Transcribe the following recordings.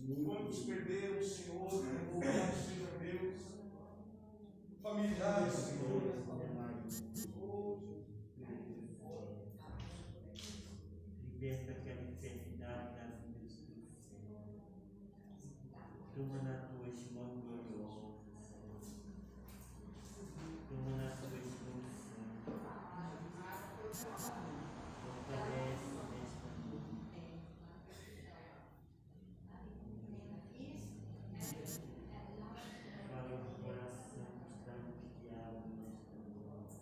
Quantos perderam, Senhor, louvado seja Deus, familiares, Senhor, liberta aquela enfermidade da vida do Senhor. Toma na tua mão gloriosa, Senhor. Toma na tua mão santa. Fortalece nesta noite. Para o coração que está angustiado nesta noite.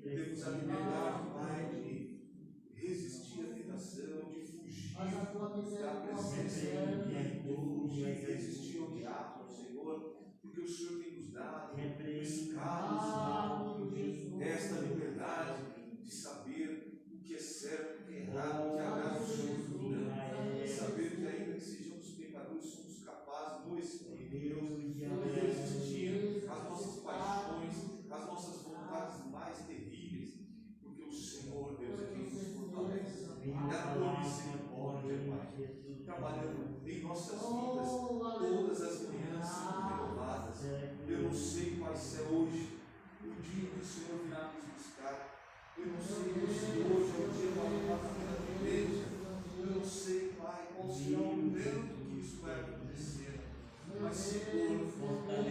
Temos a liberdade, Pai, de resistir à tentação, de fugir da presença do inimigo, de resistir ao diabo, Senhor, porque o Senhor tem nos dado escalas, Senhor, esta liberdade de saber o que é certo, o que é errado, o que agrada o Senhor e não, saber que ainda que sejamos pecadores, somos capazes no Espírito de resistir às nossas paixões, às nossas vontades mais terríveis, porque o Senhor, Deus, é quem nos fortalece. É a tua misericórdia, Pai, trabalhando em nossas vidas, todas as manhãs sendo renovadas. Eu não sei qual é hoje o dia que o Senhor virá nos buscar. Eu não sei se hoje é o dia para levar a vida da igreja. Eu não sei, Pai, qual será o momento que isso vai acontecer. Mas, Senhor,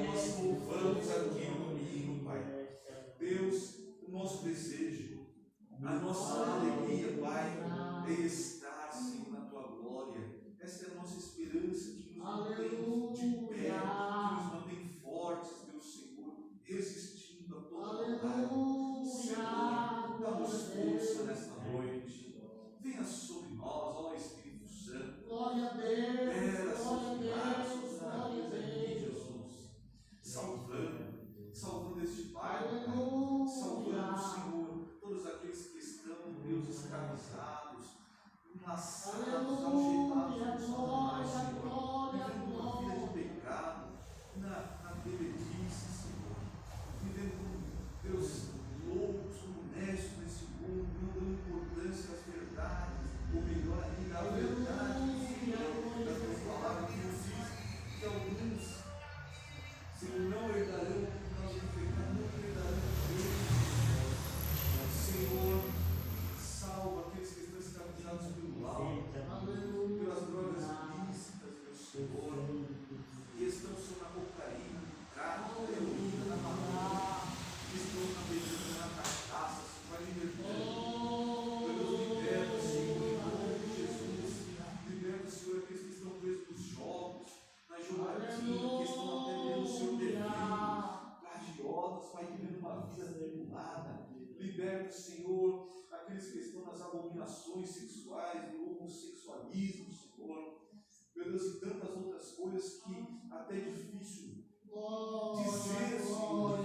nós louvamos aqui no domingo, Pai. Deus, o nosso desejo, a nossa alegria, Pai, é estar, Senhor, na Tua glória. Esta é a nossa esperança que nos mantém de pé, que nos mantém fortes, Deus, Senhor, resistindo a toda maldade. Senhor, dá-nos força nesta noite. Venha sobre nós, ó Espírito Santo. Glória a Deus. Opera seus milagres, suas maravilhas aqui, Jesus. Salvando este bairro, salvando, Senhor, todos aqueles que estão, Deus, escravizados, enlaçados, algemados nos animais, Senhor, vivendo uma vida de pecado, na bebedice, Senhor, Liberta, Senhor, aqueles que estão nas abominações sexuais, no homossexualismo, Senhor. Meu Deus, e tantas outras coisas que até é difícil dizer, Senhor,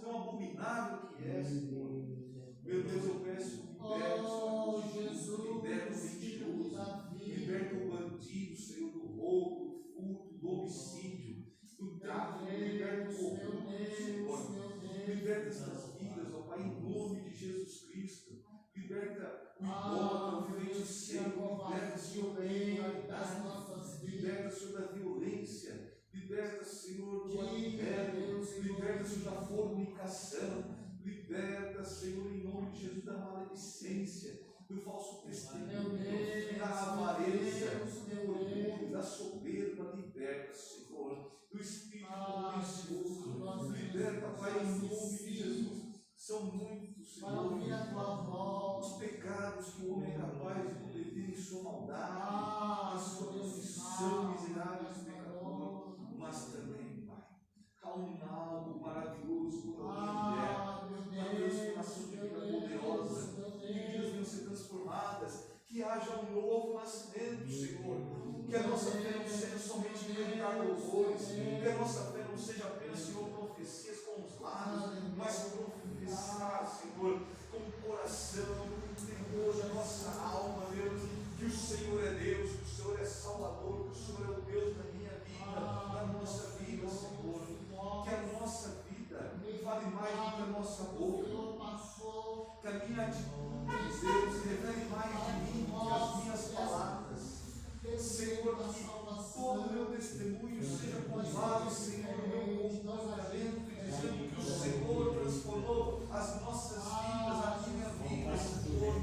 tão abominável que é, Senhor. Meu Deus, eu peço, liberta o mentiroso, liberta o bandido, Senhor, do roubo, do furto, do homicídio, do tráfico, liberta o corrupto, Senhor. Liberta essas vidas, ó Pai, em nome de Jesus Cristo. Liberta o idólatra, o feiticeiro, liberta, Senhor, da imoralidade, liberta, Senhor, da violência, liberta, Senhor, do adultério, liberta, Senhor, da fornicação, liberta, Senhor, em nome de Jesus, da maledicência, do falso testemunho, da avareza, do orgulho, da soberba, liberta, Senhor, do espírito contencioso, liberta, Pai, em nome de Jesus. São muitos, Senhor, os pecados que o homem é capaz de cometer em sua maldade, em sua condição miserável de pecador, mas também, Pai, há algo maravilhoso quando alguém liberta, uma transformação de vida poderosa, que vidas venham ser transformadas, que haja um novo nascimento, Senhor, que a nossa fé não seja somente cantar louvores, que a nossa fé não seja apenas, Senhor, profecias com os lábios, mas profetizar, Senhor, com o coração, com o temor da nossa alma, Deus, que o Senhor é Deus, que o Senhor é Salvador, que o Senhor é o Deus da minha vida, da nossa vida, Senhor, que a nossa vida vale mais do que a nossa boca, que a minha atitude, Deus, revele mais de mim do que as minhas palavras, Senhor, que todo o meu testemunho seja com base, Senhor, no meu comportamento, dizendo que o Senhor transformou as nossas vidas, a minha vida, Senhor.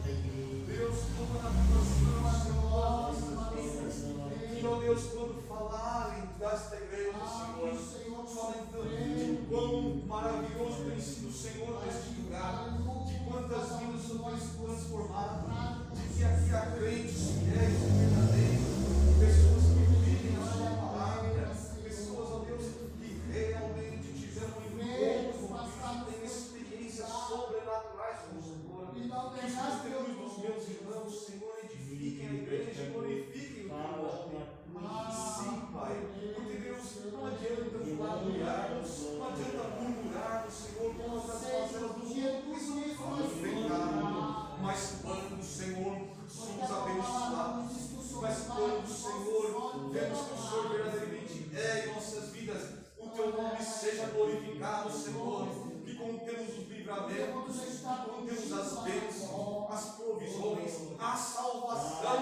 Deus, toma na tua Senhor, que, ó Deus, quando falarem desta igreja, Senhor, falem de quão maravilhoso tem sido o Senhor neste lugar, de quantas vidas são transformadas, de que aqui há crentes fiéis e verdadeiros, pessoas que vivem a sua palavra, pessoas, ó Deus, que realmente tiveram um encontro com Cristo, têm experiências sobrenaturais com o Senhor. Que os testemunhos dos meus irmãos, Senhor, edifiquem a igreja e glorifiquem o teu nome. Sim, Pai, porque Deus, não adianta murmurarmos, não adianta murmurarmos, Senhor, contra as fazelas do mundo, isso não faz pecado, mas quando, Senhor, somos abençoados, mas quando, Senhor, vemos que o Senhor verdadeiramente é em nossas vidas, o teu nome seja glorificado, Senhor, que contemos os livramentos, que contemos as bênçãos, as provisões, a salvação,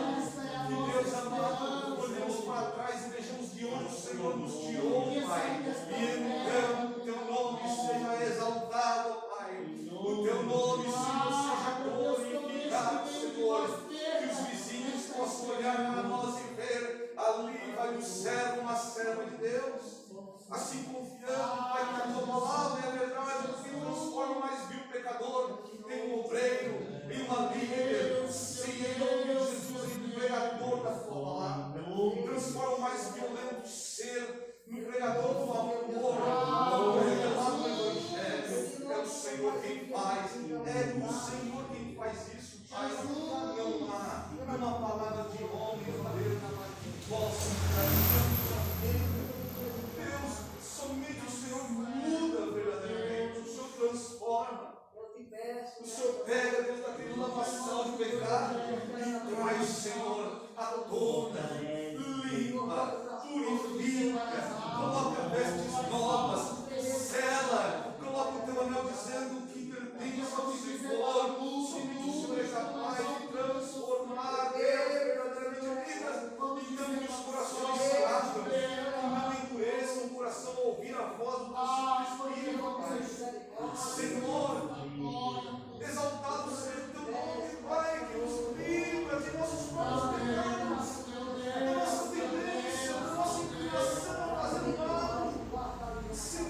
que Deus amado, olhemos para trás e vejamos de onde o Senhor nos tirou, Pai, e então o teu nome seja exaltado, Pai, o teu nome, Senhor, seja glorificado, Senhor, que os vizinhos possam olhar para nós e ver, ali vai um servo, uma serva de Deus, assim confiando, Pai, que a tua palavra é a verdade, que transforma mais vil pecador em um obreiro, em uma líder, sim, em nome de Jesus, em pregador da tua palavra, transforma o mais violento ser no pregador do amor, revelado no Evangelho. É o Senhor quem faz, é o Senhor quem faz isso, Pai. Não há uma palavra de homem que possa Deus, somente o Senhor muda verdadeiramente, o Senhor transforma. O Senhor pega, Deus, daquele lamaçal de pecado e traz, Senhor, a toda, limpa, purifica, coloca vestes novas, sela, coloca o teu anel dizendo que pertence ao Senhor. Somente o Senhor é capaz de transformar, Deus, verdadeiramente vidas, então que os corações se abram, que não endureçam o coração ao ouvir a voz do teu Espírito, Pai. Senhor, exaltado seja o teu nome, Pai, que nos livra de nossos próprios pecados, da nossa tendência, da nossa inclinação a fazer o mal. Senhor,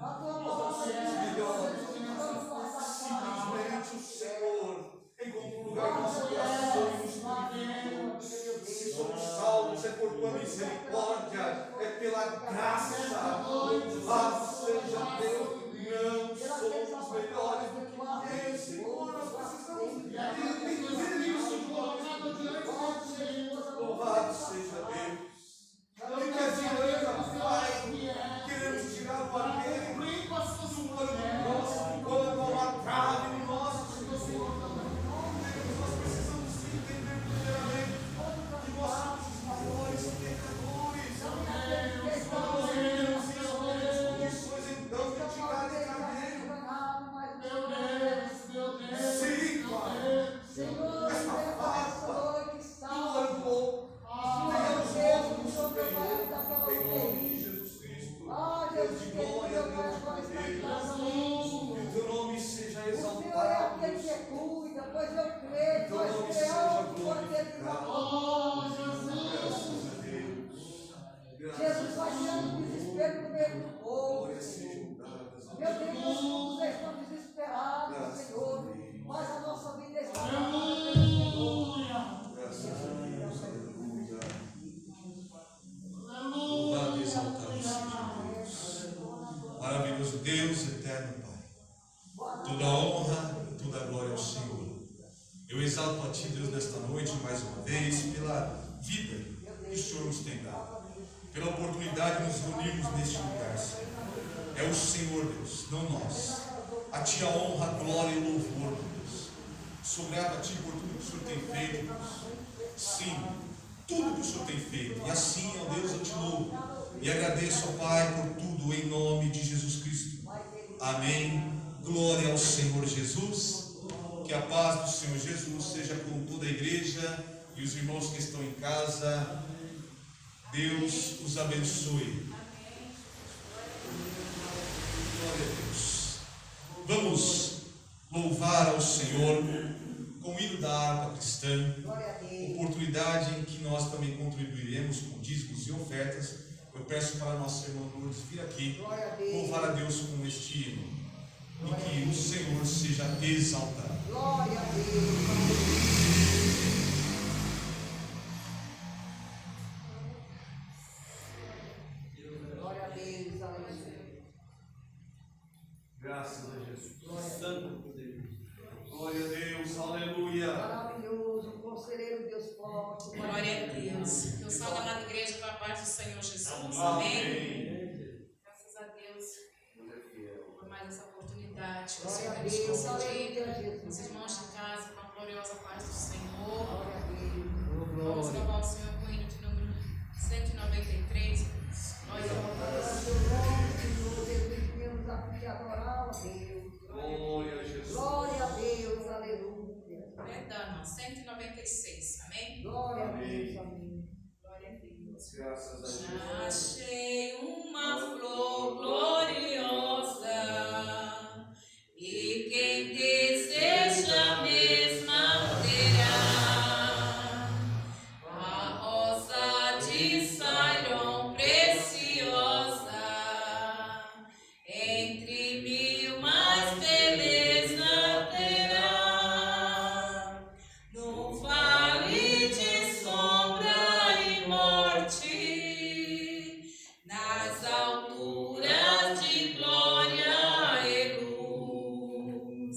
Nós não somos melhores. Simplesmente o Senhor encontrou um lugar no nosso coração e nos purificou. Se somos salvos, é por tua misericórdia, é pela graça. Louvado seja Deus. Não somos melhores do que Ele, Senhor. Nós precisamos entender isso. Louvado seja Deus. De que adianta, Pai, queremos tirar o alheio do nosso, quando há uma trave no nosso, Senhor. Nós precisamos entender primeiramente que nós somos os maiores pecadores. Quando nós entendemos isso, temos condições então de tirar esse alheio. Sim, Pai. Essa farpa do largou. Tenhamos outro superior em nome de Jesus Cristo. Deus de glória, Deus de poder. Que o teu nome seja exaltado. Que o teu nome seja glorificado. Graças a Deus. Jesus vai tirando o desespero do meio do povo. Glórias sejam dadas a Meu Deus. Deus, muitos estão desesperados, Senhor. Mas a nossa vida está Graças a Deus. Aleluia. Louvado e exaltado seja Deus. Maravilhoso Deus, eterno Pai. Toda a honra, toda a glória ao Senhor. Eu exalto a Ti, Deus, nesta noite, mais uma vez, pela vida que o Senhor nos tem dado. Pela oportunidade de nos reunirmos neste lugar, Senhor. É o Senhor, Deus, não nós. A Ti a honra, a glória e o louvor, Deus. Sou grato a Ti por tudo que o Senhor tem feito, Deus. Sim, tudo que o Senhor tem feito. E assim, ó Deus, eu Te louvo. E agradeço, ó Pai, por tudo em nome de Jesus Cristo. Amém. Glória ao Senhor Jesus. Que a paz do Senhor Jesus seja com toda a igreja e os irmãos que estão em casa. Deus os abençoe. Glória a Deus. Vamos louvar ao Senhor com o hino da harpa cristã, oportunidade em que nós também contribuiremos com dízimos e ofertas. Eu peço para a nossa irmã Lourdes vir aqui louvar a Deus com este hino e que o Senhor seja exaltado. Glória a Deus. Glória a Deus, aleluia. Graças a Jesus. Santo poder. Glória a Deus, aleluia. Maravilhoso, conselheiro Deus forte. Glória a Deus. Eu salvo a amada igreja com a paz do Senhor Jesus. Amém. Graças a Deus por mais essa oportunidade que o Senhor nos concedido. Os irmãos de casa com a gloriosa paz do Senhor. Glória a Deus. Vamos louvar o Senhor com o hino de número 193. Nós amamos. Glória a Jesus. Glória a Deus, aleluia. Perdão, 196. Amém? Glória a Deus, amém. Glória a Deus. Graças a Deus. Achei uma flor gloriosa e quem deseja mesma terá a rosa de Saron preciosa entre mil mais beleza terá no vale de sombra e morte. Nas alturas de glória e luz,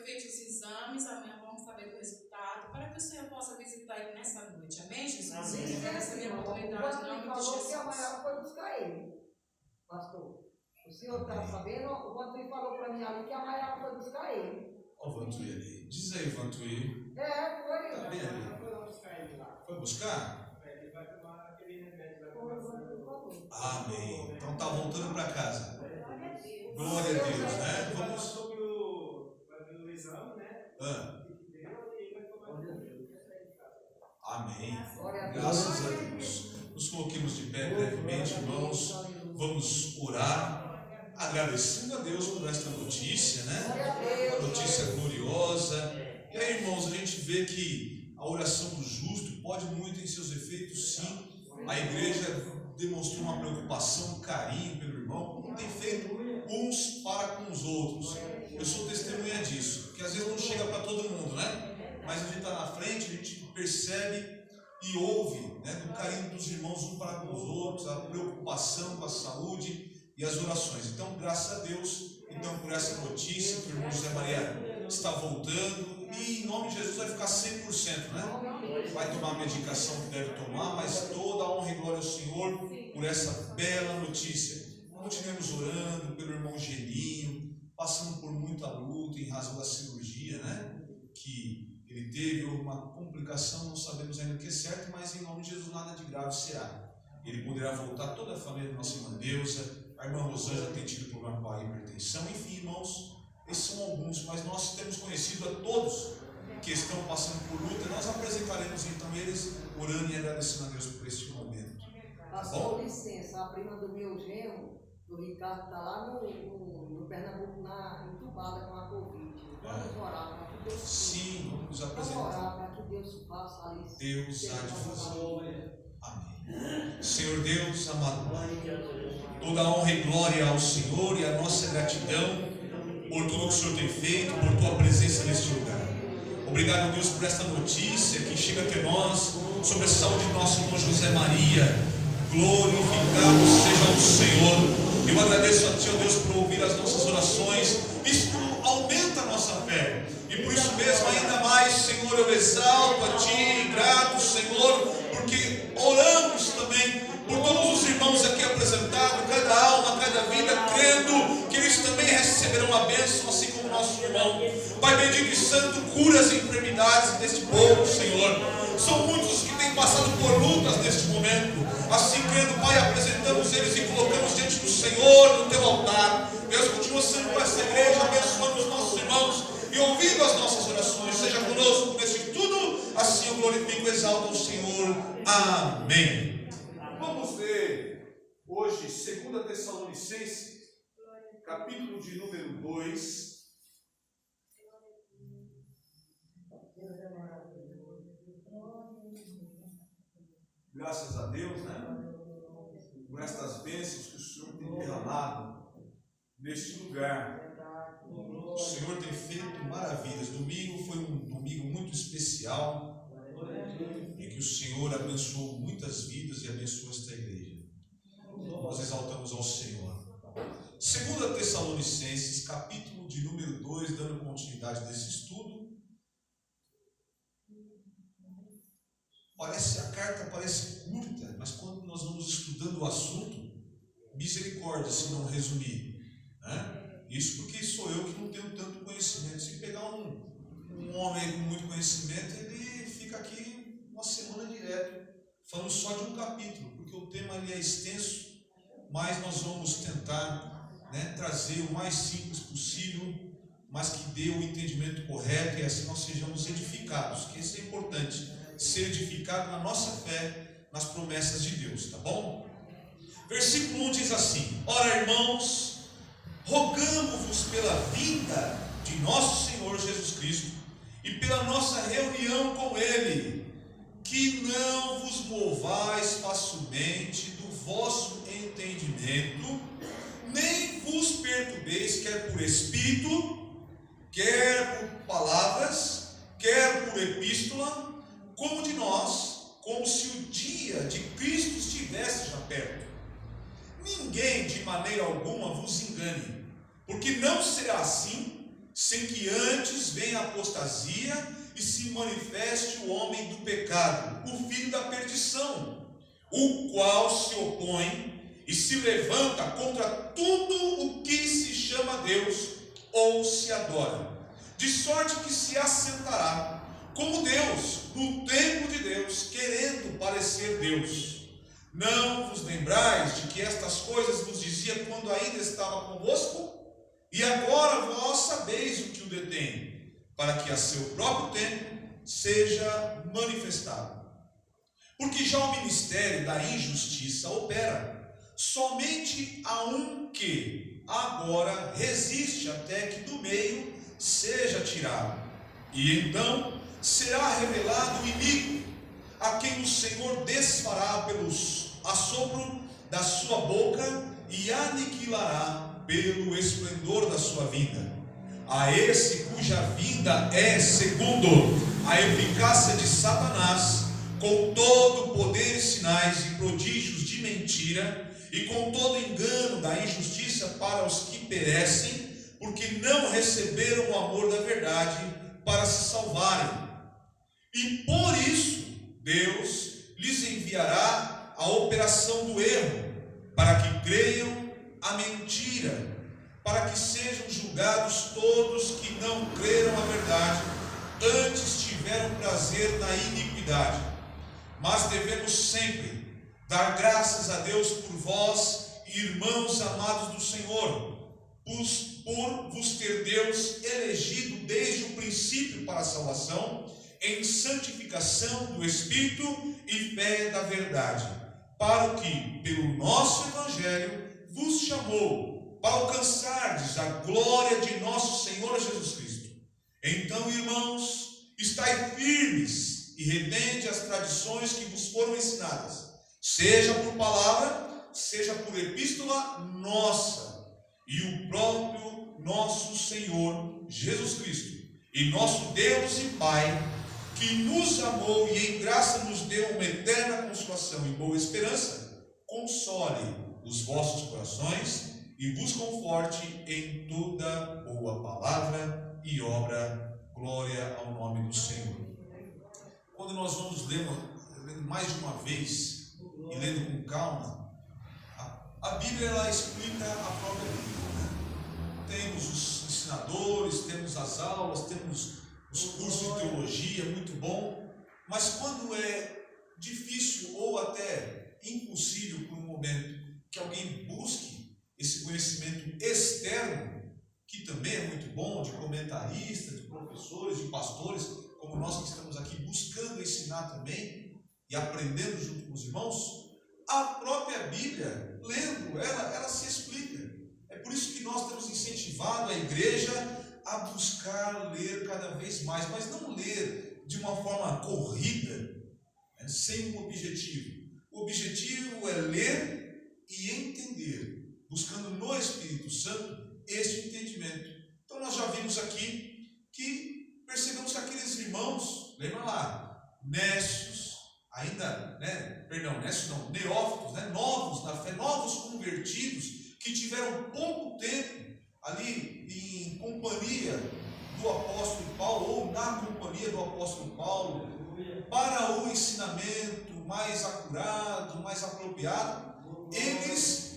foi feito os exames, amanhã vamos saber o resultado, para que o Senhor possa visitar ele nessa noite. Amém, Jesus? Amém. Essa minha oportunidade, em nome de falou que a Jesus. Maiara foi buscar ele, pastor. O senhor está sabendo? O Vantuí falou para mim ali que a Maiara foi buscar ele. Olha o Vantuí ali. Diz aí, Vantuí. Foi. Tá bem ali. Foi buscar? Ele vai tomar aquele remédio da Foi o Vantuí falou. Amém. Então tá voltando para casa. Glória a Deus, né? Vamos. sobre o exame, né? Ah, amém. Glória a Deus. Graças a Deus. Nos coloquemos de pé brevemente, irmãos. Vamos orar, agradecendo a Deus por esta notícia, né? Uma notícia gloriosa. E aí, irmãos, a gente vê que a oração do justo pode muito em seus efeitos, sim. A igreja demonstrou uma preocupação, um carinho pelo irmão, como tem feito uns para com os outros. Eu sou testemunha disso, porque às vezes não chega para todo mundo, né? Mas a gente está na frente, a gente percebe e ouve, né, do carinho dos irmãos um para com os outros, a preocupação com a saúde e as orações. Então, graças a Deus, então, por essa notícia, que o irmão José Maria está voltando e em nome de Jesus vai ficar 100%, né? Vai tomar a medicação que deve tomar, mas toda a honra e glória ao Senhor por essa bela notícia. Continuemos orando pelo irmão Geninho, passando por muita luta em razão da cirurgia, né? Que ele teve uma complicação, não sabemos ainda o que é certo, mas em nome de Jesus nada de grave será. Ele poderá voltar, toda a família da nossa irmã Deusa, a irmã Rosângela tem tido problema com a hipertensão, enfim, irmãos, esses são alguns, mas nós temos conhecido a todos que estão passando por luta. Nós apresentaremos então eles, orando e agradecendo a Deus por este momento. Pastor, licença, a prima do meu genro, do Ricardo, está lá no Pernambuco, entubada com a Covid. Vamos orar para que Deus Sim, vamos Vamos apresentar. orar para que Deus faça ali. Deus há de fazer. Amém. Senhor Deus, amado Pai, toda a honra e glória ao Senhor e a nossa gratidão por tudo que o Senhor tem feito, por tua presença neste lugar. Obrigado, Deus, por esta notícia que chega até nós sobre a saúde do nosso irmão José Maria. Glorificado seja o Senhor. Eu agradeço a Ti, ó Deus, por ouvir as nossas orações. Isto aumenta a nossa fé. E por isso mesmo, ainda mais, Senhor, eu exalto a Ti, grato, Senhor, porque oramos também por todos os irmãos aqui apresentados, cada alma, cada vida, crendo que eles também receberão a bênção, assim como nosso irmão. Pai bendito e santo, cura as enfermidades deste povo, Senhor. São muitos que têm passado por lutas neste momento. Assim, crendo, Pai, apresentamos eles e colocamos diante do Senhor, no Teu altar. Deus, continua sendo com essa igreja, abençoando os nossos irmãos e ouvindo as nossas orações. Seja conosco nesse tudo, assim eu glorifico e exalto ao Senhor. Amém. Vamos ler hoje 2 Tessalonicenses, capítulo de número 2. Graças a Deus, né? Por estas bênçãos que o Senhor tem derramado neste lugar. O Senhor tem feito maravilhas. Domingo foi um domingo muito especial, em que o Senhor abençoou muitas vidas e abençoou esta igreja. Nós exaltamos ao Senhor. 2 Tessalonicenses, capítulo de número 2, dando continuidade desse estudo. A carta parece curta, mas quando nós vamos estudando o assunto, misericórdia se não resumir, né? Isso porque sou eu que não tenho tanto conhecimento. Se pegar um homem com muito conhecimento, ele fica aqui uma semana direto, falando só de um capítulo, porque o tema ele é extenso, mas nós vamos tentar, né, trazer o mais simples possível, mas que dê o entendimento correto e assim nós sejamos edificados, que isso é importante. Ser edificado na nossa fé, nas promessas de Deus, tá bom? Versículo 1 diz assim: Ora, irmãos, rogamo-vos pela vinda de nosso Senhor Jesus Cristo e pela nossa reunião com Ele, que não vos movais facilmente do vosso entendimento, nem vos perturbeis, quer por espírito, quer por palavras, quer por epístola, como de nós, como se o dia de Cristo estivesse já perto. Ninguém de maneira alguma vos engane, porque não será assim, sem que antes venha a apostasia e se manifeste o homem do pecado, o filho da perdição, o qual se opõe e se levanta contra tudo o que se chama Deus ou se adora, de sorte que se assentará como Deus no templo de Deus, querendo parecer Deus. Não vos lembrais de que estas coisas vos dizia quando ainda estava convosco? E agora vós sabeis o que o detém, para que a seu próprio tempo seja manifestado. Porque já o ministério da injustiça opera, somente a um que agora resiste até que do meio seja tirado. E então será revelado o iníquo, a quem o Senhor desfará pelos assopro da sua boca e aniquilará pelo esplendor da sua vinda. A esse cuja vinda é segundo a eficácia de Satanás, com todo poder e sinais e prodígios de mentira, e com todo engano da injustiça para os que perecem, porque não receberam o amor da verdade para se salvarem. E por isso Deus lhes enviará a operação do erro, para que creiam a mentira, para que sejam julgados todos que não creram a verdade, antes tiveram prazer na iniquidade. Mas devemos sempre dar graças a Deus por vós, irmãos amados do Senhor, por vos ter Deus elegido desde o princípio para a salvação, em santificação do Espírito e fé da verdade, para o que, pelo nosso Evangelho, vos chamou, para alcançardes a glória de nosso Senhor Jesus Cristo. Então, irmãos, estai firmes e retende as tradições que vos foram ensinadas, seja por palavra, seja por epístola nossa, e o próprio nosso Senhor Jesus Cristo, e nosso Deus e Pai, que nos amou e em graça nos deu uma eterna consolação e boa esperança, console os vossos corações e vos conforte em toda boa palavra e obra. Glória ao nome do Senhor. Quando nós vamos lendo mais de uma vez e lendo com calma, a Bíblia ela explica a própria Bíblia. Temos os ensinadores, temos as aulas, temos os cursos de teologia, muito bom, mas quando é difícil ou até impossível por um momento que alguém busque esse conhecimento externo, que também é muito bom, de comentaristas, de professores, de pastores, como nós que estamos aqui buscando ensinar também e aprendendo junto com os irmãos, a própria Bíblia, lendo ela se explica. É por isso que nós temos incentivado a igreja a buscar ler cada vez mais, mas não ler de uma forma corrida, sem um objetivo. O objetivo é ler e entender, buscando no Espírito Santo este entendimento. Então nós já vimos aqui que percebemos que aqueles irmãos, lembra lá, nécios, neófitos, novos na fé, novos convertidos, que tiveram pouco tempo ali em companhia do apóstolo Paulo, ou na companhia do apóstolo Paulo, para o ensinamento mais acurado, mais apropriado, eles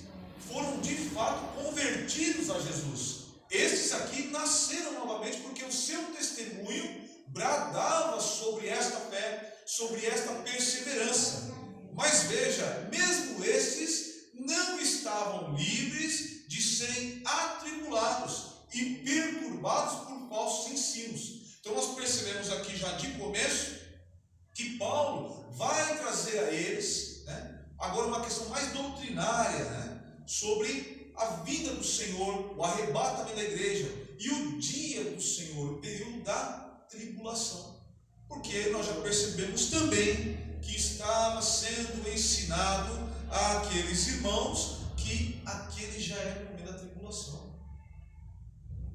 foram de fato convertidos a Jesus. Estes aqui nasceram novamente porque o seu testemunho bradava sobre esta fé, sobre esta perseverança. Mas veja, mesmo estes não estavam livres de serem atribulados e perturbados por falsos ensinos. Então nós percebemos aqui já de começo que Paulo vai trazer a eles, agora uma questão mais doutrinária, sobre a vinda do Senhor, o arrebatamento da igreja e o dia do Senhor, o período da tribulação. Porque nós já percebemos também que estava sendo ensinado àqueles irmãos que aquele já era o momento da tribulação.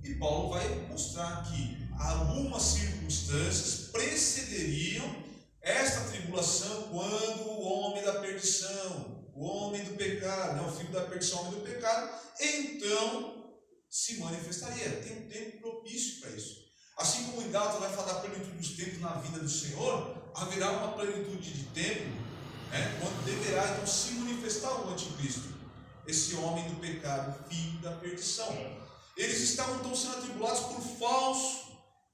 E Paulo vai mostrar que algumas circunstâncias precederiam esta tribulação, quando o homem da perdição, o homem do pecado, o filho da perdição, o homem do pecado, então se manifestaria. Tem um tempo propício para isso. Assim como em Gálatas vai falar da plenitude dos tempos na vida do Senhor, haverá uma plenitude de tempo, onde deverá então se manifestar o anticristo, esse homem do pecado, filho da perdição. Eles estavam então sendo atribulados por falso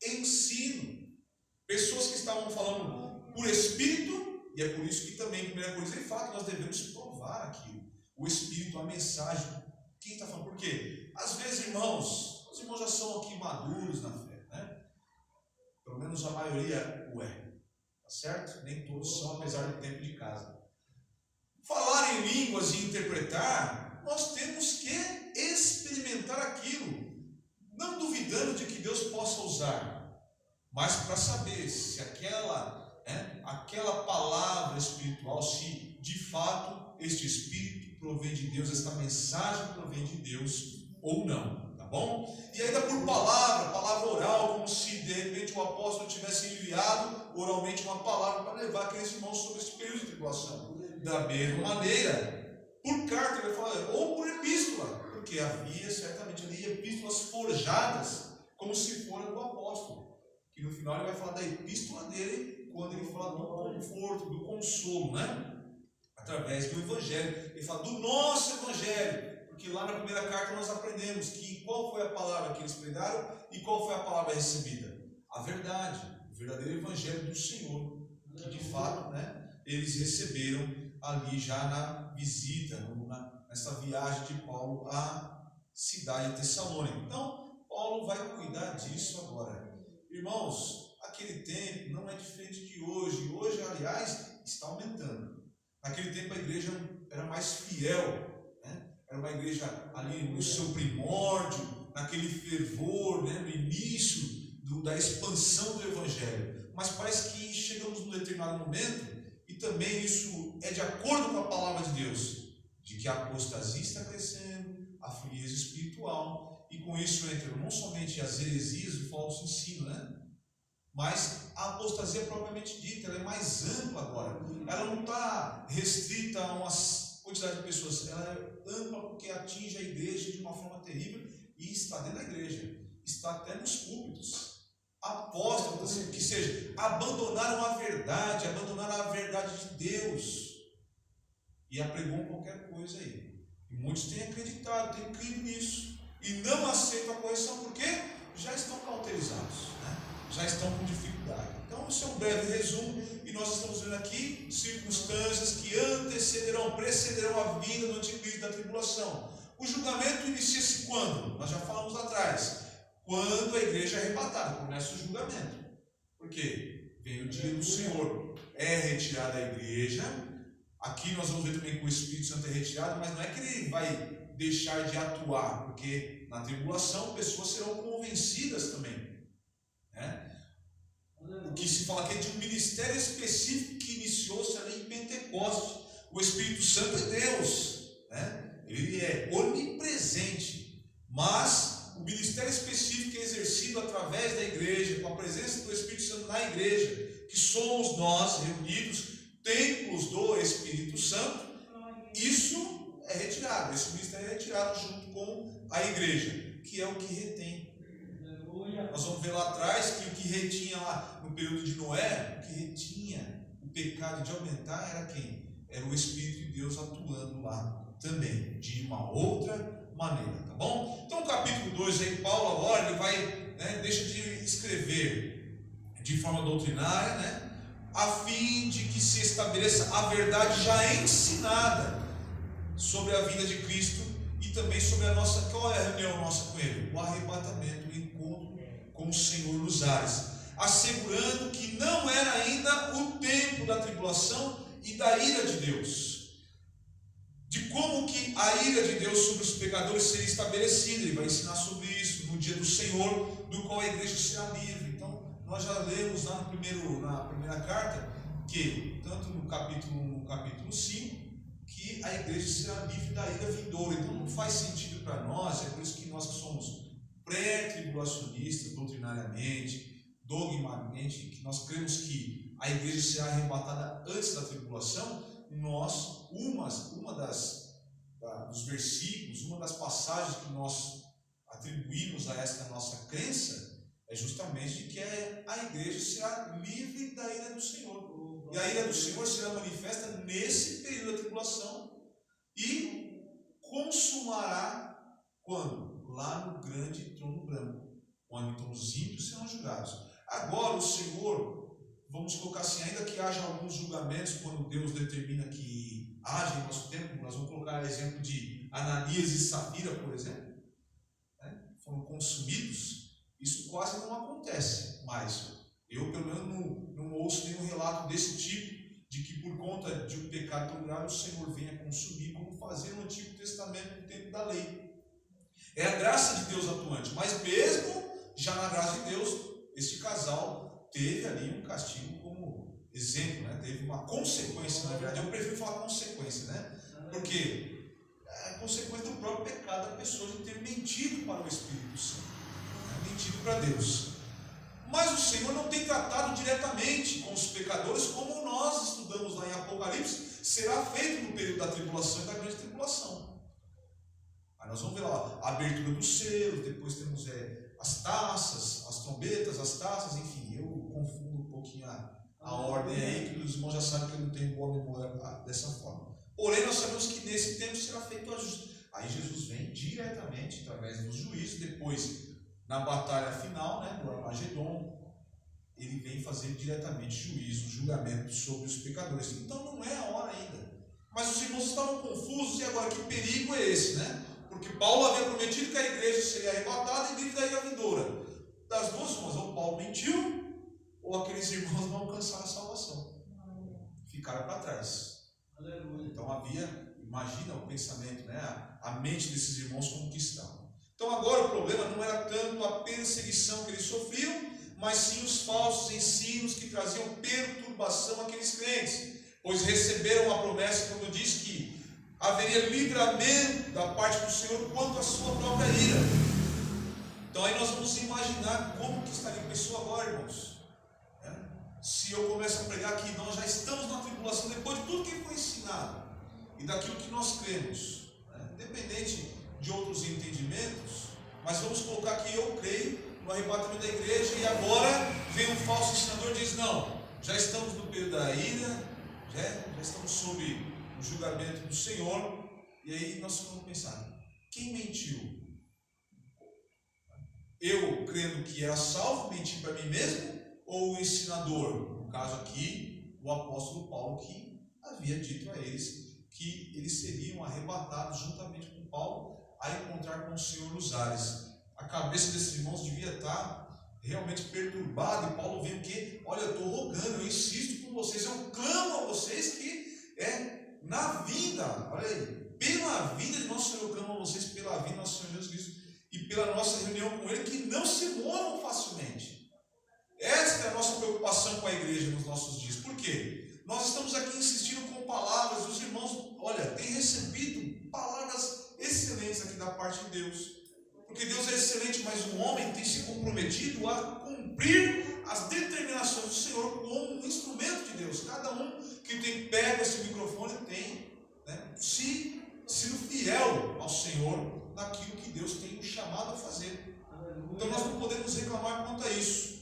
ensino, pessoas que estavam falando por espírito, e é por isso que também em 1 Coríntios ele fala que nós devemos provar aquilo, o espírito, a mensagem. Quem está falando? Por quê? Às vezes, irmãos, os irmãos já são aqui maduros na fé, pelo menos a maioria o é, tá certo? Nem todos são, apesar do tempo de casa. Falar em línguas e interpretar, nós temos que experimentar aquilo, não duvidando de que Deus possa usar, mas para saber se aquela palavra espiritual, se de fato este Espírito provém de Deus, esta mensagem provém de Deus ou não, tá bom? E ainda por palavra oral, como se de repente o apóstolo tivesse enviado oralmente uma palavra para levar aqueles irmãos sobre esse período de tribulação. Da mesma maneira, por carta, ele fala, ou por epístola, porque havia certamente ali epístolas forjadas, como se fora do apóstolo, que no final ele vai falar da epístola dele, quando ele fala do conforto, do consolo, através do evangelho. Ele fala do nosso evangelho, porque lá na primeira carta nós aprendemos que qual foi a palavra que eles pregaram e qual foi a palavra recebida? A verdade, o verdadeiro evangelho do Senhor, que de fato, eles receberam ali já na visita, nessa viagem de Paulo à cidade de Tessalônica. Então, Paulo vai cuidar disso agora. Irmãos, aquele tempo não é diferente de hoje. Hoje, aliás, está aumentando. Naquele tempo a igreja era mais fiel, era uma igreja ali no seu primórdio, naquele fervor, no início da expansão do evangelho. Mas parece que chegamos num determinado momento, e também isso é de acordo com a palavra de Deus, de que a apostasia está crescendo, a frieza espiritual, e com isso entram não somente as heresias do falso ensino, mas a apostasia propriamente dita, ela é mais ampla agora. Ela não está restrita a uma quantidade de pessoas, ela é ampla porque atinge a igreja de uma forma terrível e está dentro da igreja, está até nos púlpitos. Apóstolos, que seja, abandonaram a verdade de Deus e apregam qualquer coisa aí. E muitos têm acreditado, têm crido nisso e não aceitam a correção porque já estão cauterizados, já estão com dificuldade. Então, isso é um breve resumo e nós estamos vendo aqui circunstâncias que precederão a vinda do anticristo da tribulação. O julgamento inicia-se quando? Nós já falamos lá atrás. Quando a igreja é arrebatada, começa o julgamento. Por quê? Vem o dia do Senhor, é retirada a igreja. Aqui nós vamos ver também que o Espírito Santo é retirado, mas não é que ele vai deixar de atuar, porque na tribulação pessoas serão convencidas também. O que se fala aqui é de um ministério específico que iniciou-se ali em Pentecostes. O Espírito Santo é Deus, ele é onipresente, mas o ministério específico é exercido através da igreja, com a presença do Espírito Santo na igreja, que somos nós reunidos, templos do Espírito Santo. Isso é retirado, esse ministério é retirado junto com a igreja, que é o que retém. Nós vamos ver lá atrás que o que retinha lá no período de Noé, o que retinha o pecado de aumentar era quem? Era o Espírito de Deus atuando lá também, de uma outra maneira, tá bom? Então, o capítulo 2 aí, Paulo agora, ele vai, deixa de escrever de forma doutrinária, a fim de que se estabeleça a verdade já ensinada sobre a vinda de Cristo e também sobre a nossa, qual é a reunião nossa com Ele? O arrebatamento, o encontro com o Senhor nos ares, assegurando que não era ainda o tempo da tribulação e da ira de Deus, de como que a ira de Deus sobre os pecadores seria estabelecida. Ele vai ensinar sobre isso no dia do Senhor, do qual a igreja será livre. Então, nós já lemos lá na primeira carta, que, tanto no capítulo 1, no capítulo 5, que a igreja será livre da ira vindoura. Então, não faz sentido para nós, é por isso que nós que somos pré-tribulacionistas, doutrinariamente, dogmaticamente, que nós cremos que a igreja será arrebatada antes da tribulação. Nós, dos versículos, uma das passagens que nós atribuímos a esta nossa crença é justamente de que a igreja será livre da ira do Senhor. E a ira do Senhor será manifesta nesse período da tribulação e consumará quando? Lá no grande trono branco, onde então os ímpios serão julgados. Agora o Senhor, vamos colocar assim, ainda que haja alguns julgamentos quando Deus determina que haja em nosso tempo, nós vamos colocar o exemplo de Ananias e Safira, por exemplo, né? Foram consumidos, isso quase não acontece mais. Eu, pelo menos, não ouço nenhum relato desse tipo, de que por conta de um pecado tão grave o Senhor venha consumir, como fazia no Antigo Testamento, no tempo da lei. É a graça de Deus atuante, mas mesmo já na graça de Deus, este casal teve ali um castigo como exemplo, né? Teve uma consequência, na verdade. Eu prefiro falar consequência, né? Porque é a consequência do próprio pecado da pessoa de ter mentido para o Espírito Santo, né? Mentido para Deus. Mas o Senhor não tem tratado diretamente com os pecadores, como nós estudamos lá em Apocalipse, será feito no período da tribulação e da grande tribulação. Aí nós vamos ver lá a abertura dos selos, depois temos as taças, as trombetas, as taças, enfim, eu confundo um pouquinho a ordem aí, que os irmãos já sabem que eu não tenho boa memória dessa forma. Porém, nós sabemos que nesse tempo será feito o ajuste. Aí Jesus vem diretamente, através dos juízos, depois, na batalha final, né, do Armagedon, ele vem fazer diretamente juízo, julgamento sobre os pecadores. Então não é a hora ainda. Mas os irmãos estavam confusos, e agora que perigo é esse, né? Porque Paulo havia prometido que a igreja seria arrebatada e livre da ira vindoura. Das duas formas, ou Paulo mentiu, ou aqueles irmãos não alcançaram a salvação. Ficaram para trás. Então havia, imagina o pensamento, né? A mente desses irmãos como que estavam. Então agora o problema não era tanto a perseguição que eles sofriam, mas sim os falsos ensinos que traziam perturbação àqueles crentes, pois receberam a promessa, como diz, que haveria livramento da parte do Senhor quanto à sua própria ira. Então aí nós vamos imaginar como que estaria a pessoa agora, irmãos. Se eu começo a pregar que nós já estamos na tribulação, depois de tudo que foi ensinado e daquilo que nós cremos, independente de outros entendimentos, mas vamos colocar que eu creio no arrebatamento da igreja e agora vem um falso ensinador e diz: não, já estamos no período da ira, já estamos sob o julgamento do Senhor. E aí nós vamos pensar: quem mentiu? Eu, crendo que era salvo, menti para mim mesmo? Ou o ensinador? No caso aqui, o apóstolo Paulo, que havia dito a eles que eles seriam arrebatados juntamente com Paulo a encontrar com o Senhor nos ares. A cabeça desses irmãos devia estar realmente perturbada, e Paulo vem o quê? Olha, eu estou rogando, eu insisto com vocês, eu clamo a vocês que na vinda, olha aí, pela vinda de nosso Senhor, eu clamo a vocês pela vinda de nosso Senhor Jesus Cristo e pela nossa reunião com Ele, que não se movam facilmente. Esta é a nossa preocupação com a igreja nos nossos dias. Por quê? Nós estamos aqui insistindo com palavras, os irmãos, olha, têm recebido palavras excelentes aqui da parte de Deus. Porque Deus é excelente, mas o homem tem se comprometido a cumprir as determinações do Senhor como um instrumento de Deus. Cada um que tem pega esse microfone tem, sido fiel ao Senhor naquilo que Deus tem o chamado a fazer. Então nós não podemos reclamar quanto a isso.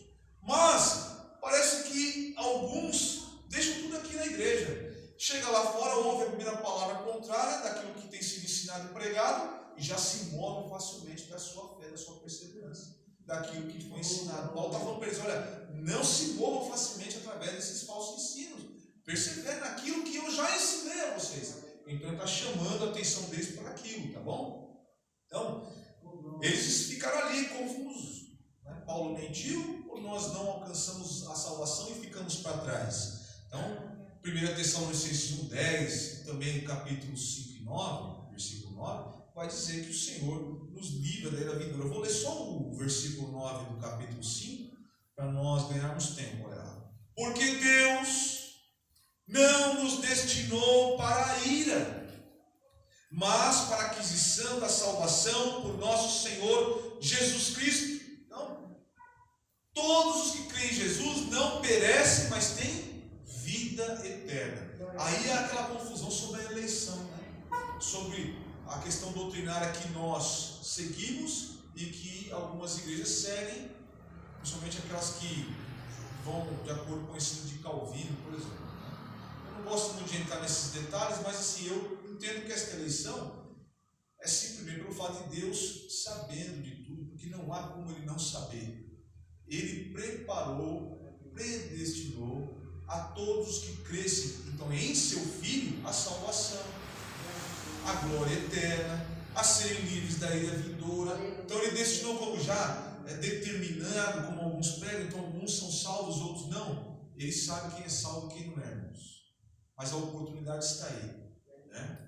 Mas parece que alguns deixam tudo aqui na igreja. Chega lá fora, ouve a primeira palavra contrária daquilo que tem sido ensinado e pregado e já se movem facilmente da sua fé, da sua perseverança, daquilo que foi ensinado. Paulo está falando para eles: olha, não se movam facilmente através desses falsos ensinos. Persevere naquilo que eu já ensinei a vocês. Então ele está chamando a atenção deles para aquilo, tá bom? Então, eles ficaram ali confusos. Paulo mentiu, ou nós não alcançamos a salvação e ficamos para trás? Então, 1 Tessalonicenses 1:10, também no capítulo 5 e 9, versículo 9, vai dizer que o Senhor nos livra da ira vindoura. Eu vou ler só o versículo 9 do capítulo 5, para nós ganharmos tempo. Olha lá. Porque Deus não nos destinou para a ira, mas para a aquisição da salvação por nosso Senhor Jesus Cristo. Então, todos os que creem em Jesus não perecem, mas têm vida eterna. Aí há aquela confusão sobre a eleição, sobre a questão doutrinária que nós seguimos e que algumas igrejas seguem, principalmente aquelas que vão de acordo com o ensino de Calvino, por exemplo. Eu não gosto muito de entrar nesses detalhes, mas assim, eu entendo que esta eleição é simplesmente pelo fato de Deus sabendo de tudo, porque não há como Ele não saber. Ele preparou, predestinou a todos os que crescem, então, em seu Filho, a salvação, a glória eterna, a serem livres da ira vindoura. Então Ele destinou como já determinado, como alguns pregam, então alguns são salvos, outros não. Ele sabe quem é salvo e quem não é, irmãos. Mas a oportunidade está aí, né?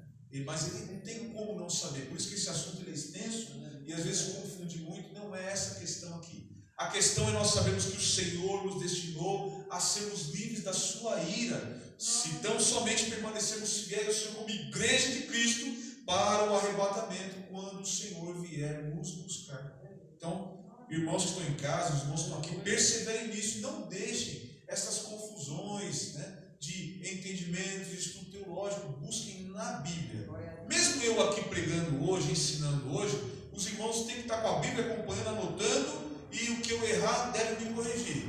Mas Ele não tem como não saber. Por isso que esse assunto ele é extenso e às vezes confunde muito. Não é essa a questão aqui. A questão é nós sabemos que o Senhor nos destinou a sermos livres da sua ira, se tão somente permanecermos fiéis ao Senhor como igreja de Cristo para o arrebatamento, quando o Senhor vier nos buscar. Então, irmãos que estão em casa, os irmãos que estão aqui, perseverem nisso, não deixem essas confusões, né, de entendimentos, de estudo teológico, busquem na Bíblia. Mesmo eu aqui pregando hoje, ensinando hoje, os irmãos têm que estar com a Bíblia acompanhando, anotando, e o que eu errar deve me corrigir.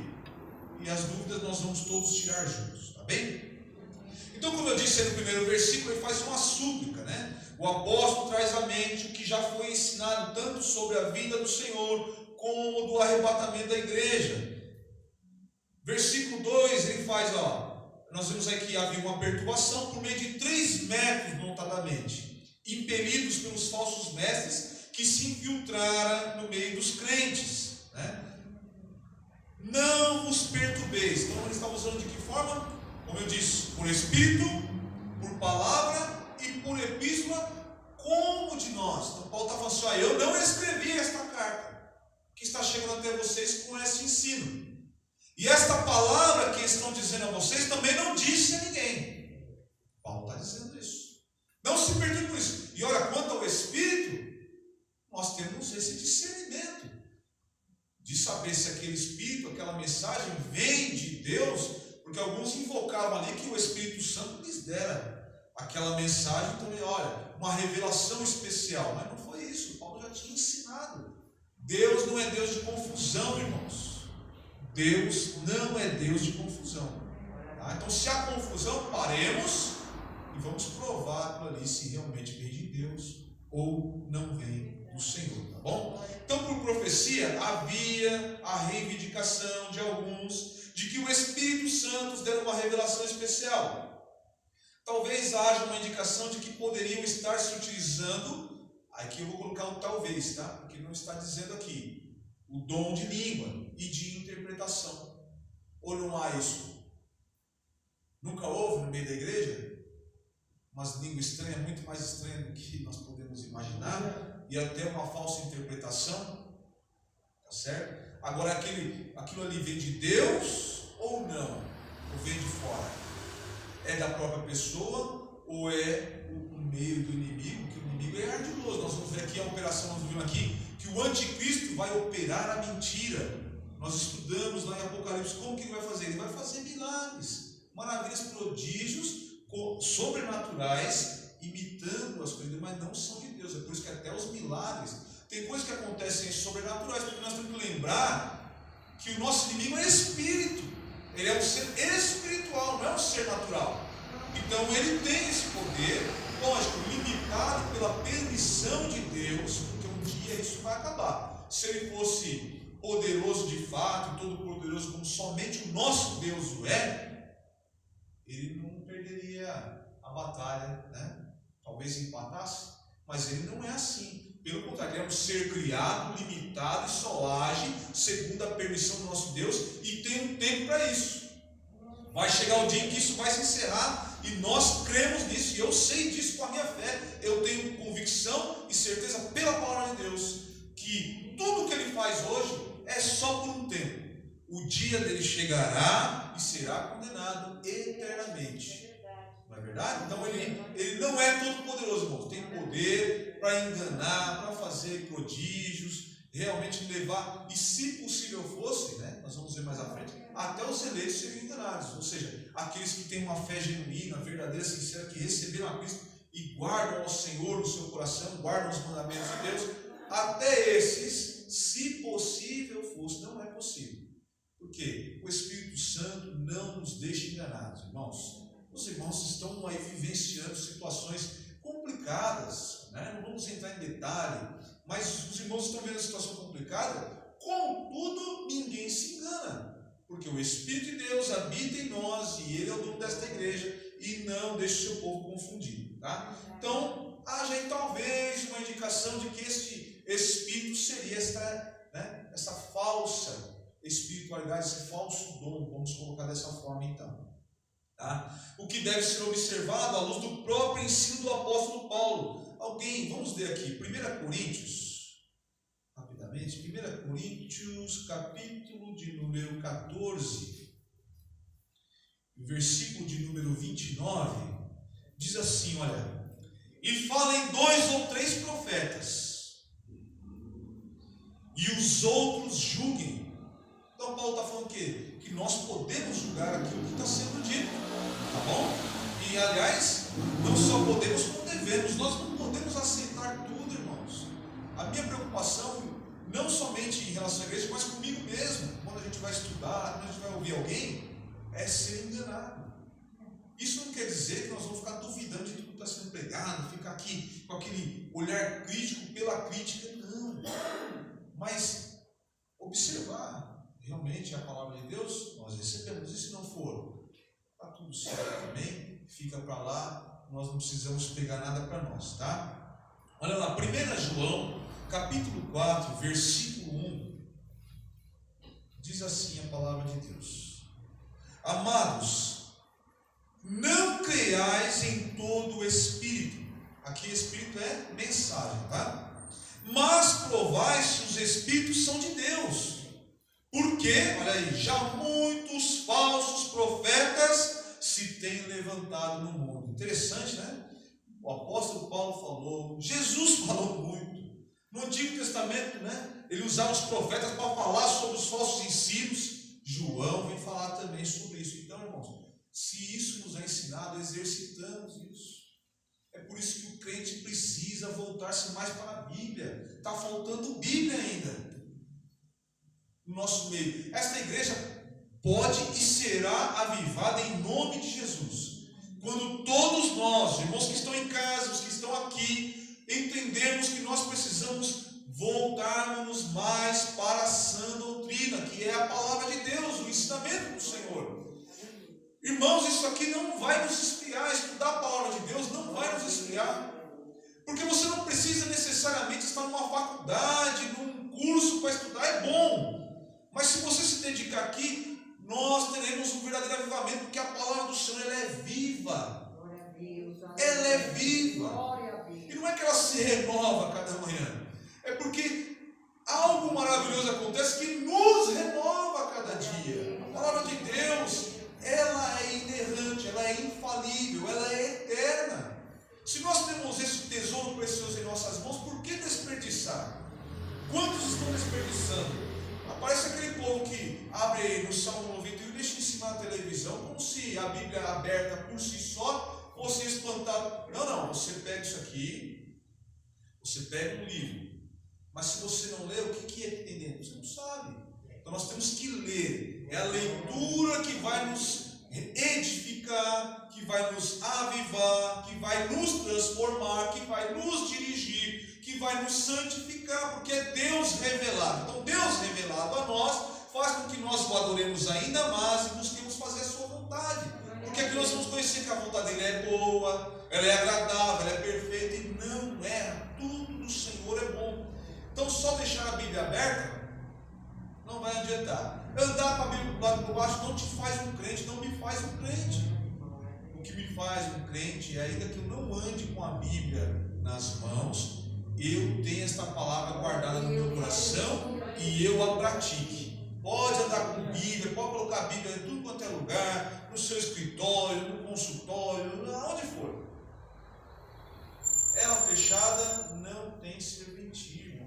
E as dúvidas nós vamos todos tirar juntos, tá bem? Então, como eu disse aí no primeiro versículo, ele faz uma súplica, né? O apóstolo traz à mente o que já foi ensinado tanto sobre a vinda do Senhor, como do arrebatamento da igreja. Versículo 2, ele faz, nós vemos aqui que havia uma perturbação por meio de 3 métodos, notadamente, impelidos pelos falsos mestres que se infiltraram no meio dos crentes, né? Não vos perturbeis. Então ele está usando de que forma? Como eu disse, por Espírito, por palavra e por epístola, como de nós. Então Paulo está falando assim, eu não escrevi esta carta que está chegando até vocês com esse ensino. E esta palavra que estão dizendo a vocês também não disse a ninguém. Paulo está dizendo isso. Não se perturbe com isso. E olha, quanto ao Espírito, nós temos esse discernimento de saber se aquele Espírito, aquela mensagem vem de Deus, porque alguns invocavam ali que o Espírito Santo lhes dera aquela mensagem. Então, olha, uma revelação especial. Mas não foi isso. Paulo já tinha ensinado. Deus não é Deus de confusão, irmãos. Deus não é Deus de confusão. Tá? Então, se há confusão, paremos e vamos provar aquilo ali se realmente vem de Deus ou não vem do Senhor, tá bom? Então, por profecia, havia a reivindicação de alguns de que o Espírito Santo nos dera uma revelação especial. Talvez haja uma indicação de que poderiam estar se utilizando, aqui eu vou colocar um talvez, tá? Porque não está dizendo aqui, o dom de língua e de interpretação. Ou não há isso? Nunca houve no meio da igreja umas línguas estranhas, muito mais estranhas do que nós podemos imaginar, e até uma falsa interpretação, tá certo? Agora, aquilo ali vem de Deus ou não? Ou vem de fora? É da própria pessoa ou é o meio do inimigo? Que o inimigo é ardiloso. Nós vamos ver aqui a operação, nós vimos aqui que o anticristo vai operar a mentira. Nós estudamos lá em Apocalipse como que ele vai fazer? Ele vai fazer milagres, maravilhas, prodígios sobrenaturais, imitando as coisas, mas não são de Deus. É por isso que até os milagres, tem coisas que acontecem sobrenaturais, porque nós temos que lembrar que o nosso inimigo é espírito. Ele é um ser espiritual, não é um ser natural. Então ele tem esse poder, lógico, limitado pela permissão de Deus, porque um dia isso vai acabar. Se ele fosse poderoso de fato, todo poderoso como somente o nosso Deus o é, ele não perderia a batalha, né? Talvez empatasse, mas ele não é assim. Pelo contrário, ele é um ser criado, limitado e só age segundo a permissão do nosso Deus e tem um tempo para isso. Vai chegar o dia em que isso vai se encerrar e nós cremos nisso, e eu sei disso com a minha fé. Eu tenho convicção e certeza pela palavra de Deus que tudo que ele faz hoje é só por um tempo. O dia dele chegará e será condenado eternamente. Não é verdade? Então ele não é todo poderoso, irmãos. Tem poder para enganar, para fazer prodígios, realmente levar, e se possível fosse, né, nós vamos ver mais à frente, até os eleitos seriam enganados. Ou seja, aqueles que têm uma fé genuína, verdadeira, sincera, que receberam a Cristo e guardam ao Senhor no seu coração, guardam os mandamentos de Deus, até esses irmãos estão aí vivenciando situações complicadas, né? Não vamos entrar em detalhe, mas os irmãos estão vendo a situação complicada, contudo, ninguém se engana, porque o Espírito de Deus habita em nós e Ele é o dono desta igreja e não deixa o seu povo confundido, tá? Então, haja aí talvez uma indicação de que este Espírito seria essa falsa espiritualidade, esse falso dom, vamos colocar dessa forma então. Tá? O que deve ser observado à luz do próprio ensino do apóstolo Paulo. Vamos ler aqui, 1 Coríntios, rapidamente, 1 Coríntios, capítulo de número 14, versículo de número 29, diz assim, olha, e falem 2 ou 3 profetas, e os outros julguem. Então Paulo está falando que nós podemos julgar aquilo que está sendo dito, tá bom? E aliás, não só podemos, como devemos. Nós não podemos aceitar tudo, irmãos. A minha preocupação, não somente em relação à igreja, mas comigo mesmo, quando a gente vai estudar, quando a gente vai ouvir alguém, é ser enganado. Isso não quer dizer que nós vamos ficar duvidando de tudo que está sendo pregado, ficar aqui com aquele olhar crítico pela crítica, não. Mas observar realmente a palavra de Deus, nós recebemos. E se não for, está tudo certo também, fica para lá, nós não precisamos pegar nada para nós, tá? Olha lá, 1 João, capítulo 4, versículo 1, diz assim a palavra de Deus: amados, não creiais em todo o Espírito. Aqui Espírito é mensagem, tá? Mas provai se os Espíritos são de Deus. Porque, olha aí, já muitos falsos profetas se têm levantado no mundo. Interessante, né? O apóstolo Paulo falou, Jesus falou muito. No Antigo Testamento, né? Ele usava os profetas para falar sobre os falsos ensinos. João vem falar também sobre isso. Então, irmãos, se isso nos é ensinado, exercitamos isso. É por isso que o crente precisa voltar-se mais para a Bíblia. Está faltando Bíblia ainda no nosso meio. Esta igreja pode e será avivada em nome de Jesus, quando todos nós, irmãos que estão em casa, os que estão aqui, entendermos que nós precisamos voltarmos mais para a sã doutrina, que é a palavra de Deus, o ensinamento do Senhor. Irmãos, isso aqui não vai nos esfriar. Estudar a palavra de Deus não vai nos esfriar, porque você não precisa necessariamente estar numa faculdade, num curso para estudar. É bom, mas se você se dedicar aqui, nós teremos um verdadeiro avivamento, porque a palavra do Senhor, ela é viva. Ela é viva. E não é que ela se renova cada manhã. É porque algo maravilhoso acontece que nos renova cada dia. A palavra de Deus, ela é inerrante, ela é infalível, ela é eterna. Se nós temos esse tesouro precioso em nossas mãos, por que desperdiçar? Quantos estão desperdiçando? Aparece aquele povo que abre no Salmo 91 e deixa em cima da televisão, como se a Bíblia aberta por si só fosse espantar. Não, você pega isso aqui, você pega um livro, mas se você não lê, o que é que tem dentro? Você não sabe. Então nós temos que ler. É a leitura que vai nos edificar, que vai nos avivar, que vai nos transformar, que vai nos dirigir, que vai nos santificar, porque é Deus revelado. Então Deus revelado a nós faz com que nós o adoremos ainda mais e busquemos fazer a sua vontade, porque aqui nós vamos conhecer que a vontade dele é boa, ela é agradável, ela é perfeita e não erra. Tudo do Senhor é bom. Então só deixar a Bíblia aberta não vai adiantar. Andar com a Bíblia do lado por baixo não te faz um crente, não me faz um crente. O que me faz um crente é, ainda que eu não ande com a Bíblia nas mãos, eu tenho esta palavra guardada no meu coração e eu a pratique. Pode andar com Bíblia, pode colocar a Bíblia em tudo quanto é lugar, no seu escritório, no consultório, aonde for. Ela fechada não tem serventia, irmãos.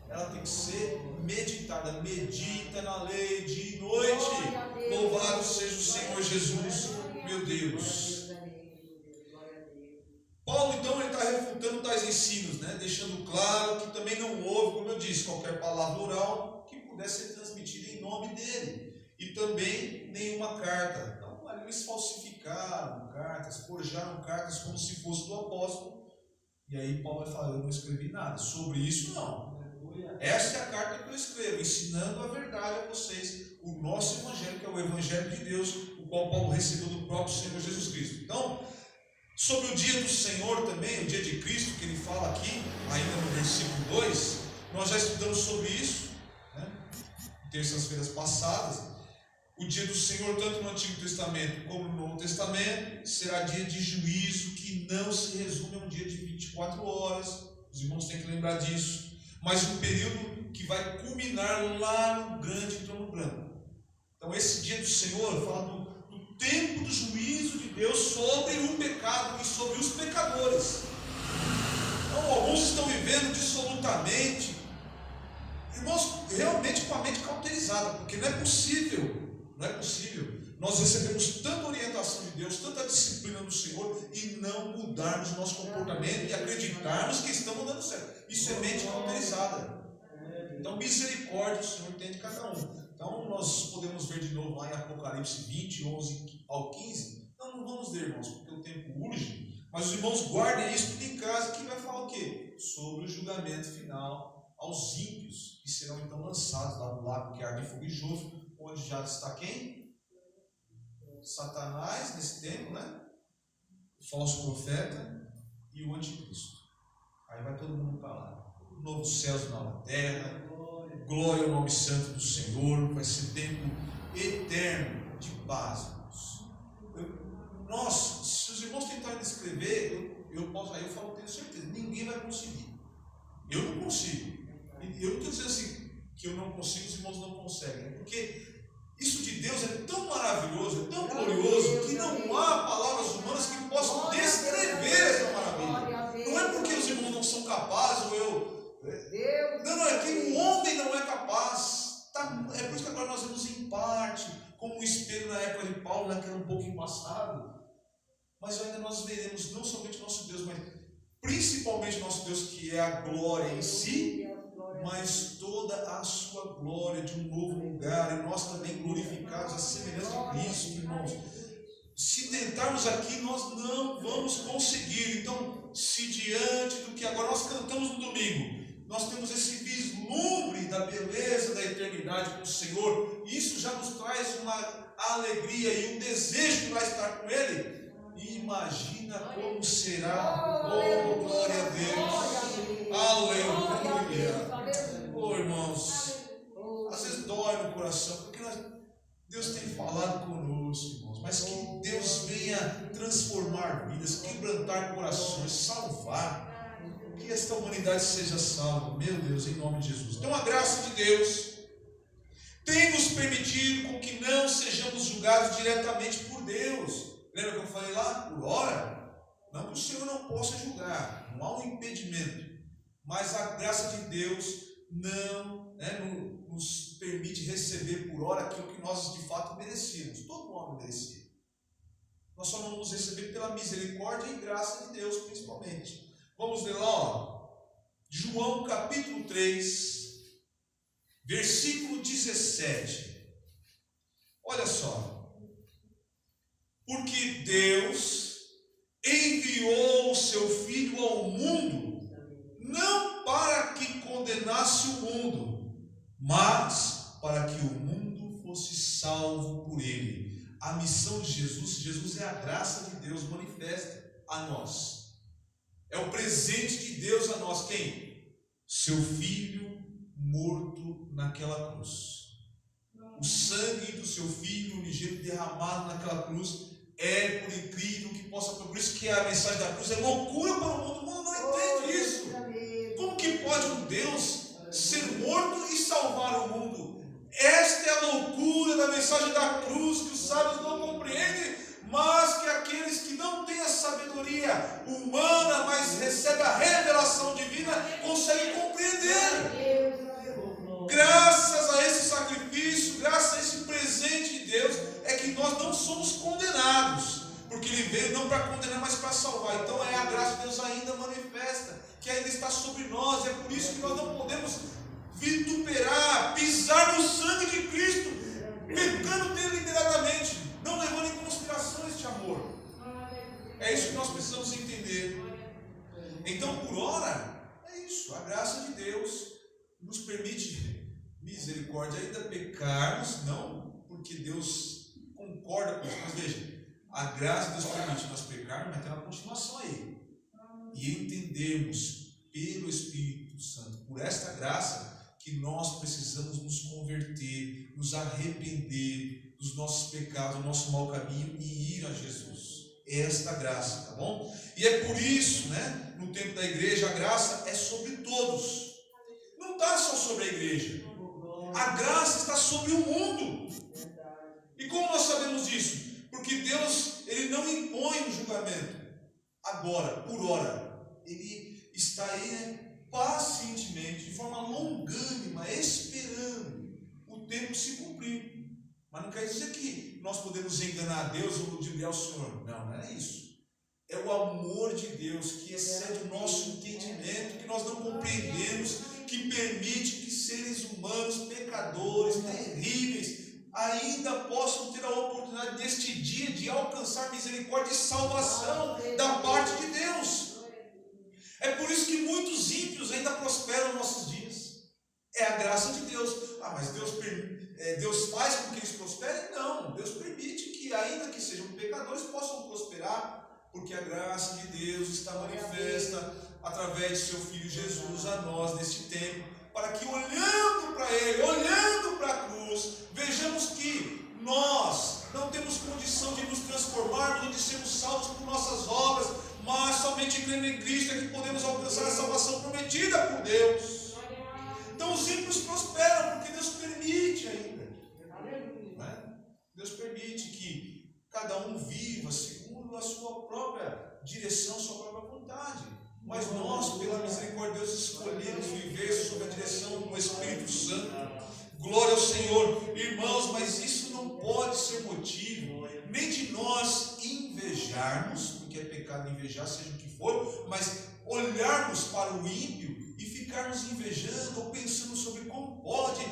Ela tem que ser meditada. Medita na lei dia e noite. Louvado seja o Senhor Jesus, meu Deus. Paulo então ele está refutando tais ensinos, né? Deixando claro que também não houve, como eu disse, qualquer palavra oral que pudesse ser transmitida em nome dele, e também nenhuma carta. Então ali eles falsificaram cartas, forjaram cartas como se fosse do apóstolo. E aí Paulo vai falar, eu não escrevi nada. Sobre isso não. Essa é a carta que eu escrevo, ensinando a verdade a vocês, o nosso evangelho, que é o evangelho de Deus, o qual Paulo recebeu do próprio Senhor Jesus Cristo. Então, sobre o dia do Senhor também, o dia de Cristo, que ele fala aqui, ainda no versículo 2, nós já estudamos sobre isso, né? Terças-feiras passadas. O dia do Senhor, tanto no Antigo Testamento como no Novo Testamento, será dia de juízo, que não se resume a um dia de 24 horas. Os irmãos têm que lembrar disso. Mas um período que vai culminar lá no grande trono branco. Então esse dia do Senhor fala do tempo do juízo de Deus sobre o pecado e sobre os pecadores. Então alguns estão vivendo dissolutamente, irmãos, realmente com a mente cauterizada, porque não é possível. Nós recebemos tanta orientação de Deus, tanta disciplina do Senhor e não mudarmos nosso comportamento e acreditarmos que estamos dando certo. Isso é mente cauterizada. Então, misericórdia o Senhor tem de cada um. Então, nós podemos ver de novo lá em Apocalipse 20, 11 ao 15. Não vamos ler, irmãos, porque o tempo urge. Mas os irmãos guardem isso tudo em casa, que vai falar o quê? Sobre o julgamento final aos ímpios, que serão então lançados lá no lago que arde fogo e enxofre, onde já está quem? Satanás, nesse tempo, né? O falso profeta e o anticristo. Aí vai todo mundo para lá. Novos céus e nova terra, glória ao nome santo do Senhor. Vai ser tempo eterno de paz. Nós, se os irmãos tentarem descrever, eu falo, tenho certeza, ninguém vai conseguir. Eu não consigo. Eu não estou dizendo assim que eu não consigo, os irmãos não conseguem, porque isso de Deus é tão maravilhoso, é tão glorioso, que não há palavras humanas que possam descrever essa maravilha. Não é porque os irmãos não são capazes, ou eu. Não, é que o homem não é capaz. É por isso que agora nós vemos em parte, como um espelho na época de Paulo, né, que era um pouco embaçado. Mas ainda nós veremos não somente nosso Deus, mas principalmente nosso Deus, que é a glória em si, mas toda a sua glória de um novo lugar, e nós também glorificados à semelhança de Cristo, irmãos. Se tentarmos aqui, nós não vamos conseguir. Então, se diante do que agora nós cantamos no domingo, nós temos esse vislumbre da beleza da eternidade com o Senhor, isso já nos traz uma alegria e um desejo de lá estar com Ele. E imagina como será, oh glória a Deus, aleluia. Oh irmãos, às vezes dói no coração, porque Deus tem falado conosco, irmãos, mas que Deus venha transformar vidas, quebrantar corações, salvar, que esta humanidade seja salva, meu Deus, em nome de Jesus. Então a graça de Deus tem nos permitido com que não sejamos julgados diretamente por Deus. Lembra que eu falei lá? Por hora? Não que o Senhor não possa julgar, não há um impedimento, mas a graça de Deus não nos permite receber por hora aquilo que nós de fato merecíamos. Todo homem merecia. Nós só não vamos receber pela misericórdia e graça de Deus, principalmente. Vamos ler lá, ó, João capítulo 3, versículo 17. Olha só. Porque Deus enviou o seu Filho ao mundo, não para que condenasse o mundo, mas para que o mundo fosse salvo por ele. A missão de Jesus é a graça de Deus manifesta a nós. É o presente de Deus a nós. Quem? Seu Filho morto naquela cruz. O sangue do seu Filho unigênito derramado naquela cruz é, por incrível que possa, por isso que a mensagem da cruz é loucura para o mundo. O mundo não entende isso. Como que pode um Deus ser morto e salvar o mundo? Esta é a loucura da mensagem da cruz, que os sábios não compreendem, mas que aqueles que não têm a sabedoria humana, mas recebem a revelação divina, conseguem compreender. Graças a esse sacrifício, graças a esse presente de Deus, é que nós não somos condenados, porque Ele veio não para condenar, mas para salvar. Então é a graça de Deus ainda manifesta, que ainda está sobre nós. É por isso que nós não podemos vituperar, pisar no sangue de Cristo, pecando deliberadamente, não levando em consideração É isso que nós precisamos entender. Então, por ora, é isso. A graça de Deus nos permite misericórdia, ainda pecarmos, não porque Deus concorda com isso, mas veja, a graça de Deus permite nós pecarmos, mas tem uma continuação aí. E entendermos pelo Espírito Santo, por esta graça, que nós precisamos nos converter, nos arrepender dos nossos pecados, do nosso mau caminho e ir a Jesus. Esta graça, tá bom? E é por isso, né, no tempo da igreja, a graça é sobre todos. Não está só sobre a igreja. A graça está sobre o mundo. E como nós sabemos disso? Porque Deus, Ele não impõe um julgamento agora, por hora. Ele está aí, né, pacientemente, de forma longânima, esperando o tempo se cumprir. Mas não quer dizer que nós podemos enganar a Deus ou ludibriar o Senhor. Não, não é isso. É o amor de Deus que excede o nosso entendimento, que nós não compreendemos, que permite que seres humanos, pecadores, terríveis, ainda possam ter a oportunidade neste dia de alcançar misericórdia e salvação da parte de Deus. É por isso que muitos ímpios ainda prosperam nos nossos dias. É a graça de Deus. Ah, mas Deus faz com que eles prosperem? Não, Deus permite que, ainda que sejam pecadores, possam prosperar, porque a graça de Deus está manifesta através de seu Filho Jesus a nós neste tempo, para que olhando para Ele, olhando para a cruz, vejamos que nós não temos condição de nos transformarmos ou de sermos salvos por nossas obras, mas somente crendo em Cristo é que podemos alcançar a salvação prometida por Deus. Então os ímpios prosperam porque Deus permite ainda. Né? Deus permite que cada um viva segundo a sua própria direção, sua própria vontade. Mas nós, pela misericórdia de Deus, escolhemos viver sob a direção do Espírito Santo. Glória ao Senhor. Irmãos, mas isso não pode ser motivo nem de nós invejarmos, porque é pecado invejar, seja o que for, mas olharmos para o ímpio e ficarmos invejando ou pensando sobre como pode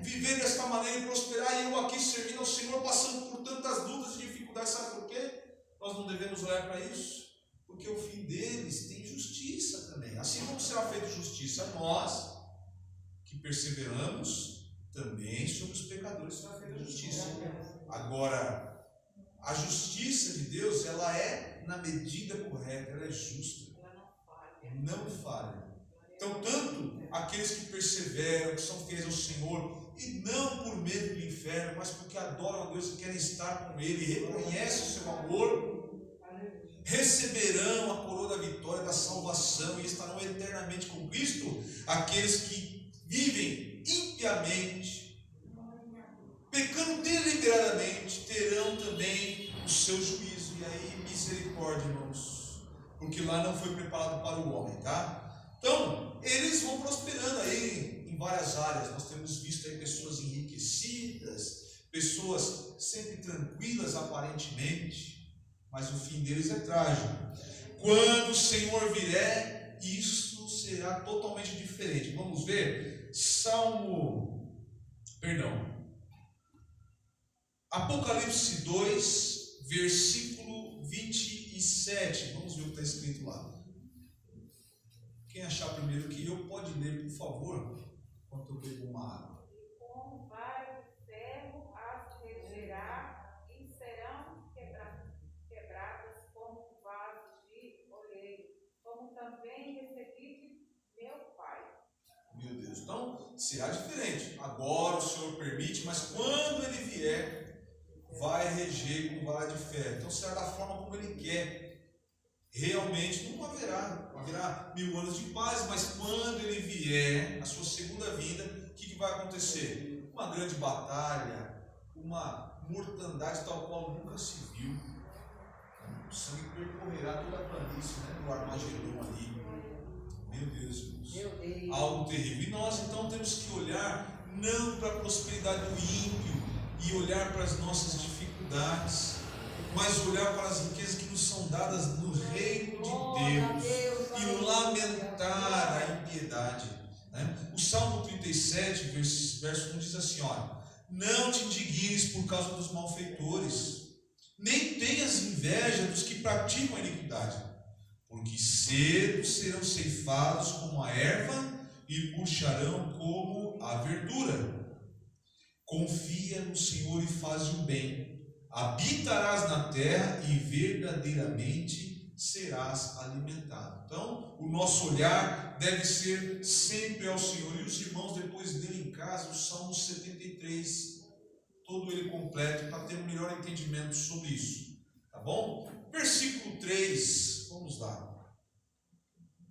viver desta maneira e prosperar, e eu aqui servindo ao Senhor, passando por tantas lutas e dificuldades. Sabe por quê? Nós não devemos olhar para isso, porque o fim deles tem justiça também. Assim como será feita justiça a nós, que perseveramos, também sobre os pecadores será feita justiça. Agora, a justiça de Deus, ela é na medida correta, ela é justa, não falha. Então, tanto aqueles que perseveram, que são fiéis ao Senhor, e não por medo do inferno, mas porque adoram a Deus e querem estar com Ele, reconhecem o seu amor, receberão a coroa da vitória, da salvação, e estarão eternamente com Cristo. Aqueles que vivem impiamente, pecando deliberadamente, terão também o seu juízo. E aí, misericórdia, irmãos, porque lá não foi preparado para o homem, tá? Então, eles vão prosperando aí em várias áreas. Nós temos visto aí pessoas enriquecidas, pessoas sempre tranquilas aparentemente, mas o fim deles é trágico. Quando o Senhor vier, isso será totalmente diferente. Vamos ver Apocalipse 2, versículo 27. Vamos ver o que está escrito lá. Quem achar primeiro que eu, pode ler, por favor, enquanto eu bebo uma água. Com varas de ferro as regerá e serão quebradas como vasos de oleiro, como também recebi de meu Pai. Meu Deus, então será diferente. Agora o Senhor permite, mas quando Ele vier, vai reger com vara de ferro. Então será da forma como Ele quer. Realmente não haverá 1000 anos de paz, mas quando Ele vier, a sua segunda vinda, o que vai acontecer? Uma grande batalha, uma mortandade tal qual nunca se viu. O sangue percorrerá toda a planície, né, do Armagedon ali. Meu Deus, irmãos. Algo terrível. E nós então temos que olhar não para a prosperidade do ímpio e olhar para as nossas dificuldades, mas olhar para as riquezas que nos são dadas no reino de Deus e lamentar a impiedade. Né? O Salmo 37, verso 1 diz assim: olha, não te indignes por causa dos malfeitores, nem tenhas inveja dos que praticam a iniquidade, porque cedo serão ceifados como a erva e murcharão como a verdura. Confia no Senhor e faz o bem, habitarás na terra e verdadeiramente serás alimentado. Então, o nosso olhar deve ser sempre ao Senhor. E os irmãos, depois dele em casa, o Salmo 73, todo ele completo, para ter um melhor entendimento sobre isso. Tá bom? Versículo 3, vamos lá.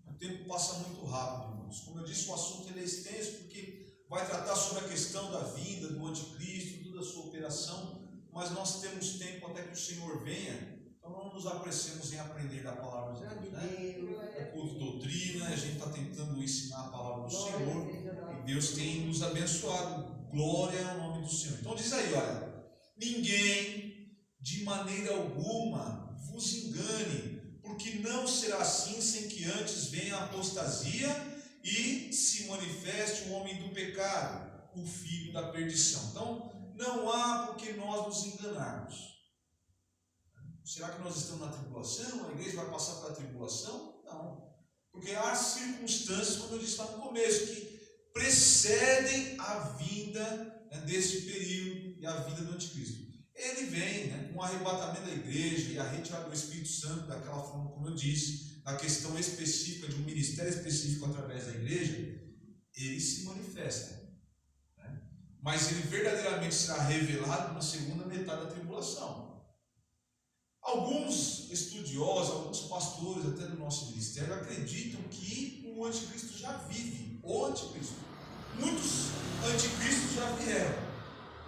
O tempo passa muito rápido, irmãos. Como eu disse, o assunto ele é extenso, porque vai tratar sobre a questão da vinda do anticristo, toda a sua operação, mas nós temos tempo até que o Senhor venha, então não nos apressemos em aprender da palavra de Deus, né? É culto de doutrina, a gente está tentando ensinar a palavra do Senhor, e Deus tem nos abençoado. Glória ao nome do Senhor. Então diz aí, olha, ninguém de maneira alguma vos engane, porque não será assim sem que antes venha a apostasia e se manifeste o homem do pecado, o filho da perdição. Então, não há por que nós nos enganarmos. Será que nós estamos na tribulação? A igreja vai passar pela tribulação? Não. Porque há circunstâncias, como eu disse lá no começo, que precedem a vinda, né, desse período e a vinda do anticristo. Ele vem, né, com o arrebatamento da igreja e a retirada do Espírito Santo, daquela forma como eu disse, na questão específica de um ministério específico através da igreja, ele se manifesta. Né? Mas ele verdadeiramente será revelado na segunda metade da tribulação. Alguns estudiosos, alguns pastores até do nosso ministério acreditam que o anticristo já vive, o anticristo. Muitos anticristos já vieram,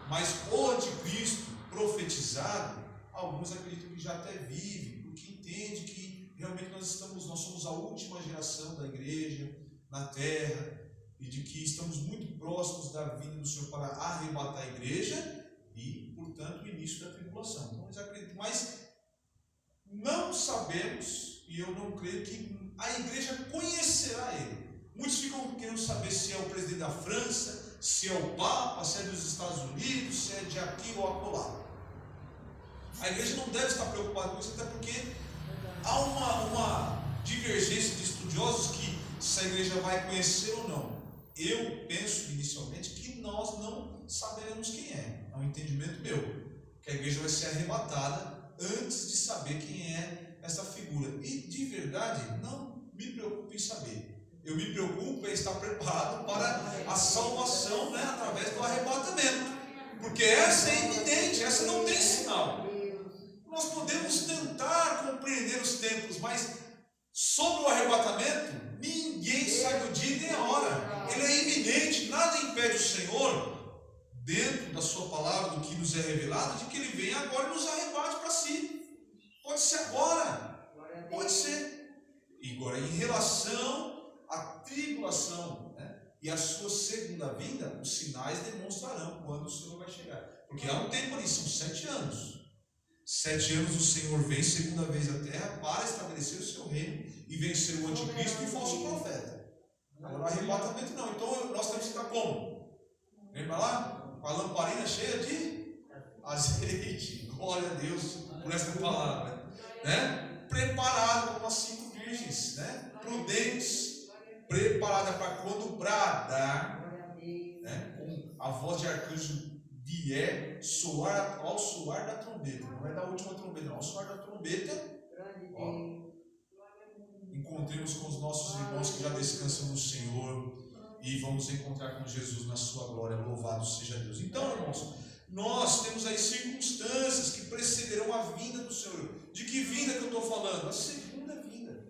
mas o anticristo profetizado, alguns acreditam que já até vive, porque entende que realmente nós somos a última geração da igreja na terra, e de que estamos muito próximos da vinda do Senhor para arrebatar a igreja e, portanto, o início da tribulação. Então eles acreditam, mas não sabemos, e eu não creio que a igreja conhecerá ele. Muitos ficam querendo saber se é o presidente da França, se é o Papa, se é dos Estados Unidos, se é de aqui ou acolá. A igreja não deve estar preocupada com isso, até porque há uma divergência de estudiosos que se a igreja vai conhecer ou não. Eu penso inicialmente que nós não saberemos quem é. É um entendimento meu, que a igreja vai ser arrebatada antes de saber quem é essa figura. E de verdade, não me preocupo em saber. Eu me preocupo em estar preparado para a salvação, né, através do arrebatamento. Porque essa é iminente, essa não tem sinal. Nós podemos tentar compreender os tempos, mas sobre o arrebatamento, ninguém sabe o dia nem a hora. Ele é iminente, nada impede o Senhor, dentro da sua palavra, do que nos é revelado, de que Ele venha agora e nos arrebate para si. Pode ser agora, pode ser. E agora, em relação à tribulação, né, e a sua segunda vinda, os sinais demonstrarão quando o Senhor vai chegar. Porque há um tempo ali, são 7 anos. 7 anos o Senhor vem segunda vez à terra para estabelecer o seu reino e vencer o anticristo e o falso profeta. Agora o arrebatamento não. Então nós temos que estar como? Lembra lá? Com a lamparina cheia de azeite. Glória a Deus por essa palavra. Né? Preparado como as 5 virgens, né? Prudentes, preparada para quando bradar, né? Com a voz de arcanjo vier soar ao soar da trombeta, não é da última trombeta, não, ao soar da trombeta, ó, encontremos com os nossos irmãos que já descansam no Senhor e vamos encontrar com Jesus na sua glória. Louvado seja Deus. Então, irmãos, nós temos aí circunstâncias que precederão a vinda do Senhor. De que vinda que eu estou falando? A segunda vinda,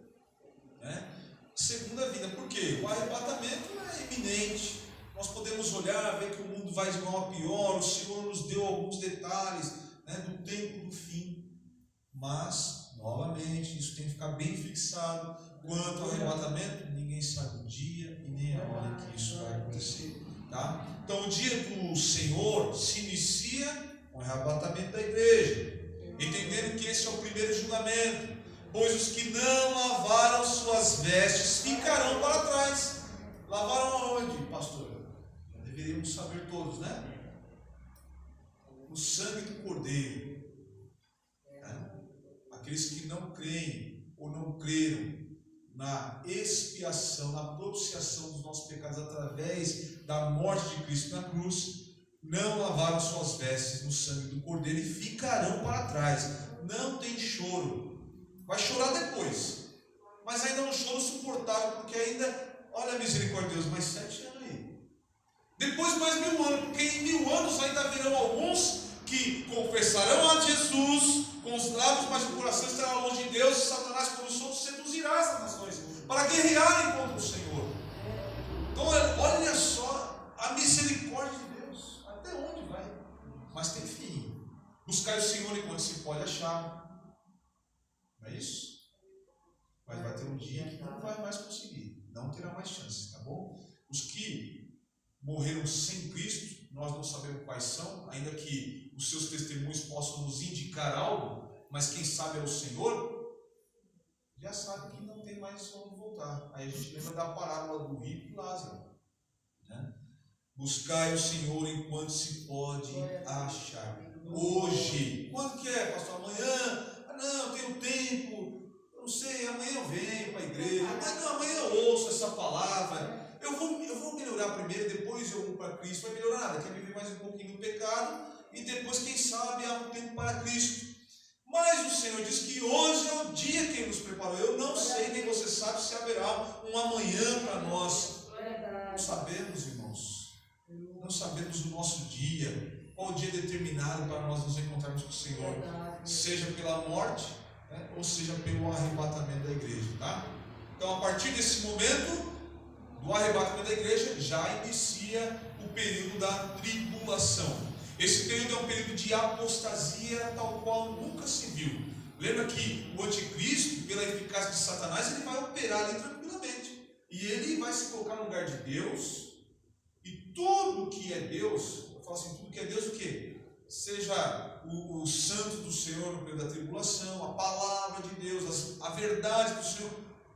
né? Segunda vinda, por quê? O arrebatamento é iminente. Nós podemos olhar, ver que o mundo vai de mal a pior, o Senhor nos deu alguns detalhes, né, do tempo do fim. Mas, novamente, isso tem que ficar bem fixado. Quanto ao arrebatamento, ninguém sabe o dia e nem a hora em que isso vai acontecer. Tá? Então, o dia do Senhor se inicia com o arrebatamento da igreja, entendendo que esse é o primeiro julgamento. Pois os que não lavaram suas vestes ficarão para trás. Lavaram aonde, pastor? Deveríamos saber todos, né? O sangue do Cordeiro. aqueles que não creem ou não creram na expiação, na propiciação dos nossos pecados através da morte de Cristo na cruz, não lavaram suas vestes no sangue do Cordeiro e ficarão para trás. Não tem choro. Vai chorar depois, mas ainda é um choro suportável, porque ainda, olha a misericórdia de Deus, mais 7 anos aí. Depois mais 1000 anos, porque em 1000 anos ainda haverão alguns que confessarão a Jesus com os lábios, mas o coração estará longe de Deus, e Satanás, como solto, seduzirá as nações para guerrearem contra o Senhor. Então, olha só a misericórdia de Deus, até onde vai? Mas tem fim. Buscar o Senhor enquanto se pode achar, não é isso? Mas vai ter um dia que não vai mais conseguir, não terá mais chance, tá bom? Os que morreram sem Cristo, nós não sabemos quais são, ainda que os seus testemunhos possam nos indicar algo, mas quem sabe é o Senhor, já sabe que não tem mais como voltar. Aí a gente lembra da parábola do rico e Lázaro, né? Buscai o Senhor enquanto se pode achar. Hoje. Quando que é, pastor? Amanhã? Ah, não, eu tenho tempo. Eu não sei, amanhã eu venho para a igreja. Mas não, amanhã eu ouço essa palavra. Eu vou melhorar primeiro, depois eu vou para Cristo. Vai melhorar nada, quer viver mais um pouquinho no pecado e depois, quem sabe, há um tempo para Cristo. Mas o Senhor diz que hoje é o dia que Ele nos preparou. Eu não sei, nem você sabe, se haverá um amanhã para nós. Não sabemos, irmãos. Não sabemos o nosso dia, qual o dia determinado para nós nos encontrarmos com o Senhor, seja pela morte, né, ou seja pelo arrebatamento da igreja, tá? Então, a partir desse momento do arrebatamento da igreja, já inicia o período da tribulação. Esse período é um período de apostasia tal qual nunca se viu. Lembra que o anticristo, pela eficácia de Satanás, ele vai operar ali tranquilamente, e ele vai se colocar no lugar de Deus. E tudo que é Deus, eu falo assim, tudo que é Deus o quê? Seja o santo do Senhor no período da tribulação, a palavra de Deus, a verdade do Senhor,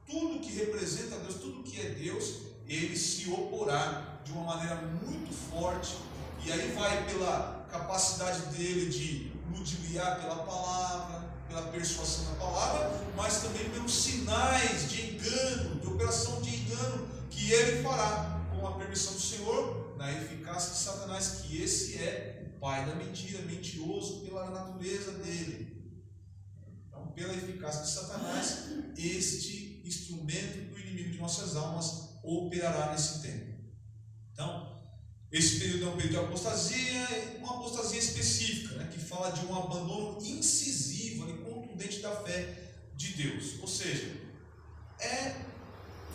tudo que representa Deus, tudo que é Deus, ele se oporá de uma maneira muito forte. E aí vai pela capacidade dele de ludibriar pela palavra, pela persuasão da palavra, mas também pelos sinais de engano, de operação de engano que ele fará com a permissão do Senhor, na eficácia de Satanás, que esse é o pai da mentira, mentiroso pela natureza dele. Então, pela eficácia de Satanás, este instrumento do inimigo de nossas almas operará nesse tempo. Então, esse período é um período de apostasia, uma apostasia específica, né, que fala de um abandono incisivo e contundente da fé de Deus. Ou seja, é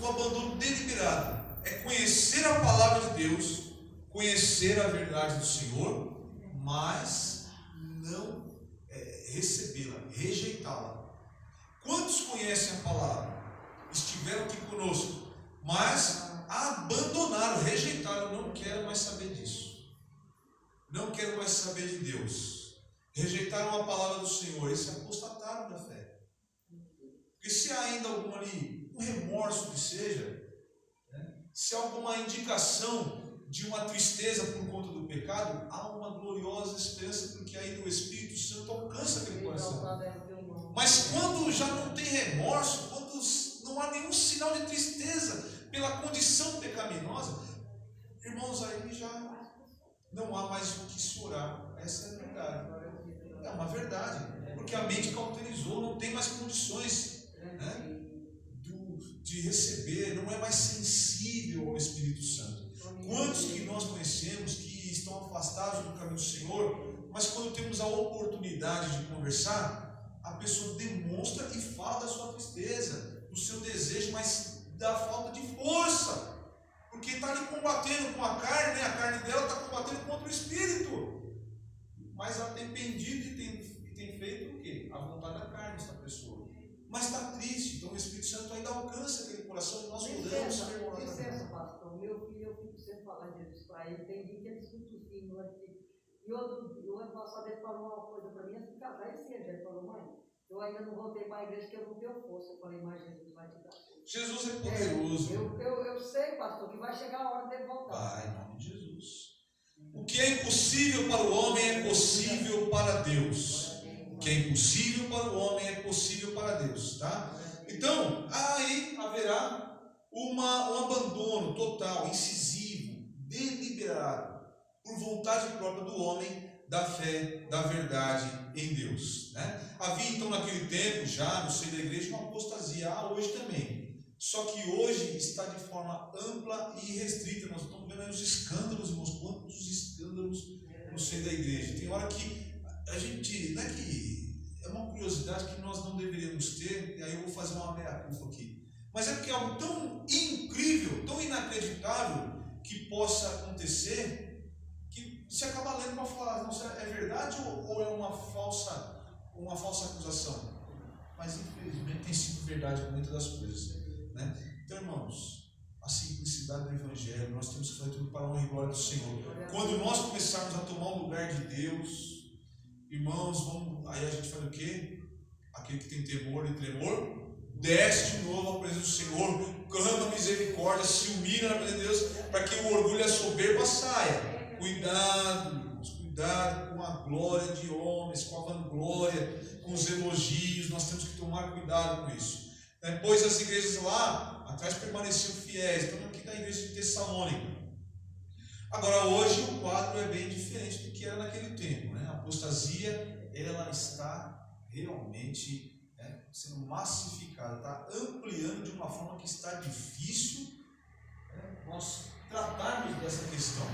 um abandono deliberado. É conhecer a palavra de Deus, conhecer a verdade do Senhor, mas não recebê-la, rejeitá-la. Quantos conhecem a palavra? Estiveram aqui conosco, mas abandonaram, rejeitaram. Não quero mais saber disso, não quero mais saber de Deus, rejeitaram a palavra do Senhor e se apostataram da fé. Porque se há ainda algum ali, um remorso que seja, né, se há alguma indicação de uma tristeza por conta do pecado, há uma gloriosa esperança, porque aí o Espírito Santo alcança aquele coração. Mas quando já não tem remorso, quando não há nenhum sinal de tristeza pela condição pecaminosa, irmãos, aí já não há mais o que se orar. Essa é a verdade. É uma verdade, porque a mente cauterizou, não tem mais condições, né, de receber, não é mais sensível ao Espírito Santo. Quantos que nós conhecemos que estão afastados do caminho do Senhor, mas quando temos a oportunidade de conversar, a pessoa demonstra e fala da sua tristeza, do seu desejo, mas da falta de força, porque está ali combatendo com a carne, né? A carne dela está combatendo contra o Espírito, mas ela tem pendido e tem feito o quê? A vontade da carne, essa pessoa, mas está triste. Então o Espírito Santo ainda alcança aquele coração e nós podemos perdoar. Licença, pastor, meu filho, eu fico sempre falando disso para ele, tem dia que ele escuta o sino aqui, e o ano passado ele falou uma coisa para mim, assim, casar esse ano, ele falou, mãe, eu ainda não voltei para a igreja porque eu não tenho força. Eu falei, mas Jesus vai te dar força. Jesus é poderoso. Eu sei, pastor, que vai chegar a hora dele voltar. Vai, em nome de Jesus. O que é impossível para o homem é possível para Deus. O que é impossível para o homem é possível para Deus, tá? Então, aí haverá um abandono total, incisivo, deliberado, por vontade própria do homem, da fé, da verdade em Deus, né? Havia então naquele tempo, já no seio da igreja, uma apostasia, hoje também. Só que hoje está de forma ampla e restrita. Nós estamos vendo aí os escândalos, irmãos, quantos escândalos no seio da igreja. Tem hora que a gente, não é que é uma curiosidade que nós não deveríamos ter, e aí eu vou fazer uma meia-culpa aqui. Mas é porque é algo tão incrível, tão inacreditável que possa acontecer, que se acaba lendo para falar, não, é verdade ou é uma falsa acusação? Mas infelizmente tem sido verdade com muitas das coisas, né? Então, irmãos, a simplicidade do Evangelho, nós temos que fazer tudo para a honra e glória do Senhor. Quando nós começarmos a tomar o lugar de Deus, irmãos, aí a gente faz o quê? Aquele que tem temor e tremor, desce de novo à presença do Senhor, clama misericórdia, se humilha na presença de Deus, para que o orgulho e a soberba saia. Cuidado, irmãos, cuidado com a glória de homens, com a vanglória, com os elogios. Nós temos que tomar cuidado com isso. Pois as igrejas lá atrás permaneciam fiéis. Estamos aqui na igreja de Tessalônica. Agora hoje o quadro é bem diferente do que era naquele tempo, né? A apostasia, ela está realmente sendo massificada, está ampliando de uma forma que está difícil nós tratarmos dessa questão.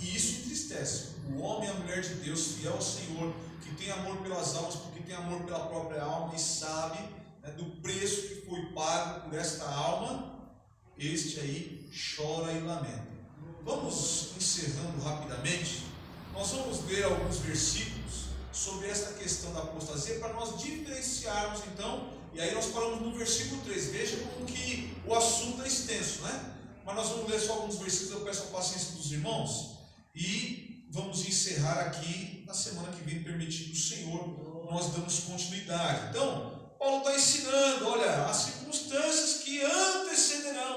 E isso entristece. O homem e a mulher de Deus, fiel ao Senhor, que tem amor pelas almas, porque tem amor pela própria alma e sabe do preço que foi pago por esta alma, este aí chora e lamenta. Vamos encerrando rapidamente. Nós vamos ler alguns versículos sobre esta questão da apostasia para nós diferenciarmos então, e aí nós paramos no versículo 3. Veja como que o assunto é extenso, né? Mas nós vamos ler só alguns versículos, eu peço a paciência dos irmãos, e vamos encerrar aqui na semana que vem, permitindo o Senhor, nós damos continuidade. Então, Paulo está ensinando, olha, as circunstâncias que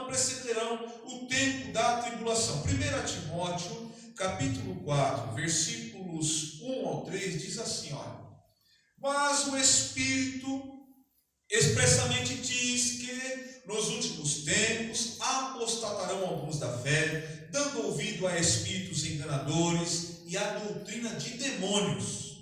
precederão o tempo da tribulação. 1 Timóteo, capítulo 4, versículos 1 ao 3, diz assim, olha: mas o Espírito expressamente diz que nos últimos tempos apostatarão alguns da fé, dando ouvido a espíritos enganadores e a doutrina de demônios,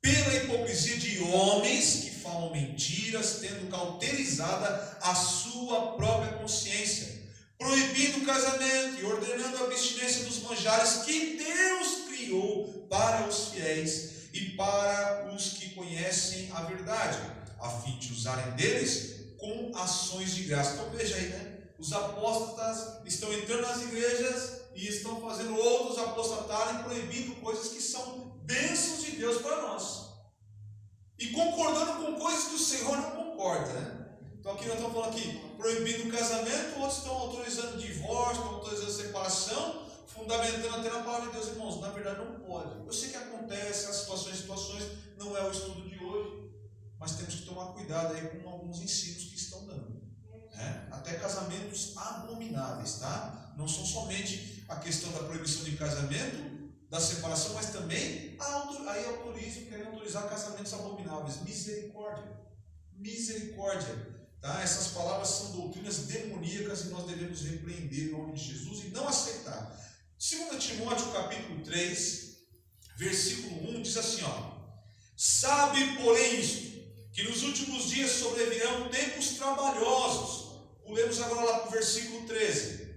pela hipocrisia de homens que falam mentiras, tendo cauterizada a sua própria consciência, proibindo o casamento e ordenando a abstinência dos manjares que Deus criou para os fiéis e para os que conhecem a verdade, a fim de usarem deles com ações de graça. Então veja aí, né? Os apóstatas estão entrando nas igrejas e estão fazendo outros apostatarem, proibindo coisas que são bênçãos de Deus para nós, e concordando com coisas que o Senhor não concorda, né? Então aqui nós estamos falando aqui, proibindo o casamento, outros estão autorizando divórcio, estão autorizando separação, fundamentando até na palavra de Deus. Irmãos, na verdade não pode. Eu sei que acontece, as situações, não é o estudo de hoje, mas temos que tomar cuidado aí com alguns ensinos que estão dando, né? Até casamentos abomináveis, tá? Não são somente a questão da proibição de casamento, da separação, mas também querem autorizar casamentos abomináveis. Misericórdia, tá? Essas palavras são doutrinas demoníacas e nós devemos repreender em nome de Jesus e não aceitar. 2 Timóteo capítulo 3, versículo 1 diz assim, ó: sabe, porém, isto, que nos últimos dias sobrevirão tempos trabalhosos. Pulemos agora lá para o versículo 13.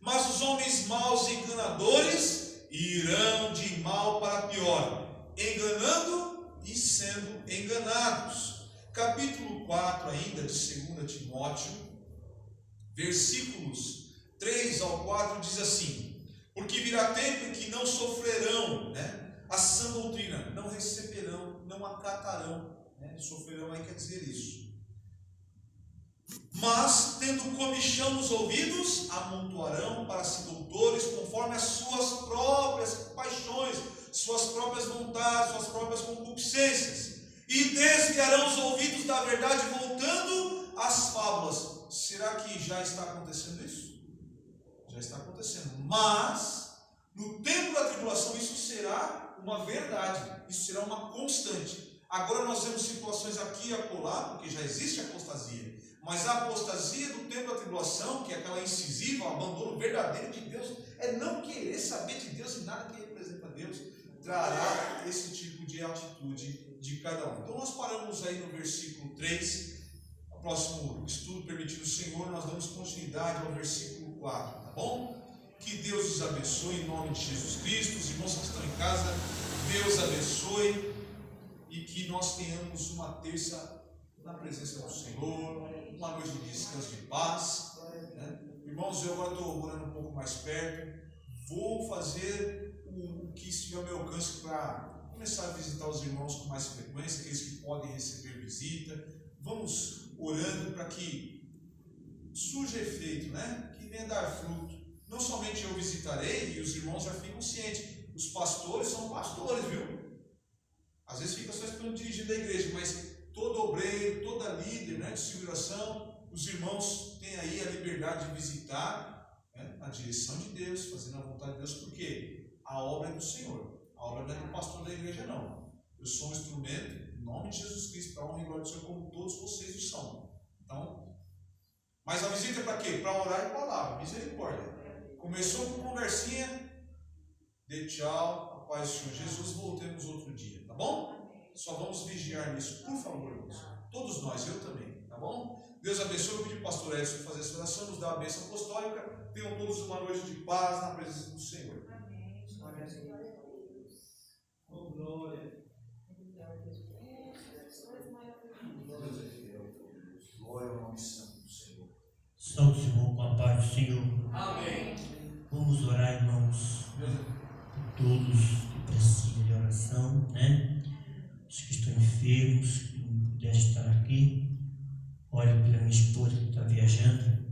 Mas os homens maus e enganadores irão de mal para pior, enganando e sendo enganados. Capítulo 4 ainda de 2 Timóteo, versículos 3 ao 4 diz assim: porque virá tempo em que não sofrerão, a sã doutrina, não receberão, não acatarão, sofrerão aí quer dizer isso, mas tendo comichão nos ouvidos, amontoarão para si doutores conforme as suas próprias paixões, suas próprias vontades, suas próprias concupiscências, e desviarão os ouvidos da verdade, voltando às fábulas. Será que já está acontecendo isso? Já está acontecendo. Mas No tempo da tribulação isso será uma verdade, isso será uma constante. Agora nós vemos situações aqui e acolá, porque já existe apostasia, mas a apostasia do tempo da tribulação, que é aquela incisiva, o abandono verdadeiro de Deus, é não querer saber de Deus e nada que representa Deus, trará esse tipo de atitude de cada um. Então nós paramos aí no versículo 3, no próximo estudo, permitindo o Senhor, nós damos continuidade ao versículo 4, tá bom? Que Deus os abençoe em nome de Jesus Cristo. Os irmãos que estão em casa, Deus abençoe e que nós tenhamos uma terça na presença do Senhor, uma noite de descanso de paz, né? Irmãos, eu agora estou morando um pouco mais perto, vou fazer o que estiver ao meu alcance para começar a visitar os irmãos com mais frequência, aqueles que podem receber visita. Vamos orando para que surja efeito, né? Que venha dar fruto. Não somente eu visitarei e os irmãos já ficam cientes. Os pastores são pastores, viu? Às vezes fica só esperando dirigir da igreja, mas todo obreiro, toda líder, né, de seguração, os irmãos têm aí a liberdade de visitar, né, a direção de Deus, fazendo a vontade de Deus, porque a obra é do Senhor. A obra não é do pastor da igreja, não. Eu sou um instrumento, em nome de Jesus Cristo, para a honra e glória do Senhor, como todos vocês o são. Então, mas a visita é para quê? Para orar e palavra, misericórdia. Começou com conversinha, dê tchau, a paz do Senhor Jesus, voltemos outro dia, tá bom? Só vamos vigiar nisso, por favor, irmãos. Todos nós, eu também, tá bom? Deus abençoe. Eu pedi para o pastor Edson fazer essa oração, nos dá a bênção apostólica. Tenham todos uma noite de paz na presença do Senhor. Amém. Oh, glória. Glória ao nome santo do Senhor. Salve, Senhor, com a paz do Senhor. Amém. Vamos orar, irmãos, por todos que precisam de oração, né? Os que estão enfermos, que não puderem estar aqui. Ore pela minha esposa que está viajando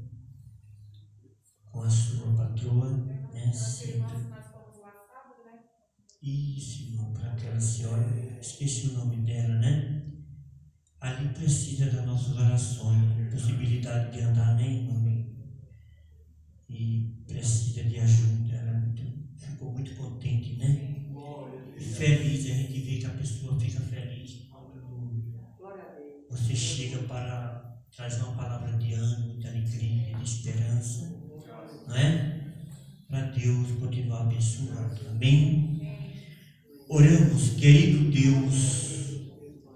com a sua patroa, né? Sempre. Nós fomos lá sábado, né? Isso, irmão, para aquela senhora, esqueci o nome dela, né? Ali precisa das nossas orações, possibilidade de andar, né, irmão? E precisa de ajuda. Ela ficou muito contente, né? Feliz, a gente vê que a pessoa fica feliz quando você chega para trazer uma palavra de ânimo, de alegria, de esperança, não é? Para Deus continuar abençoando, amém? Oramos, querido Deus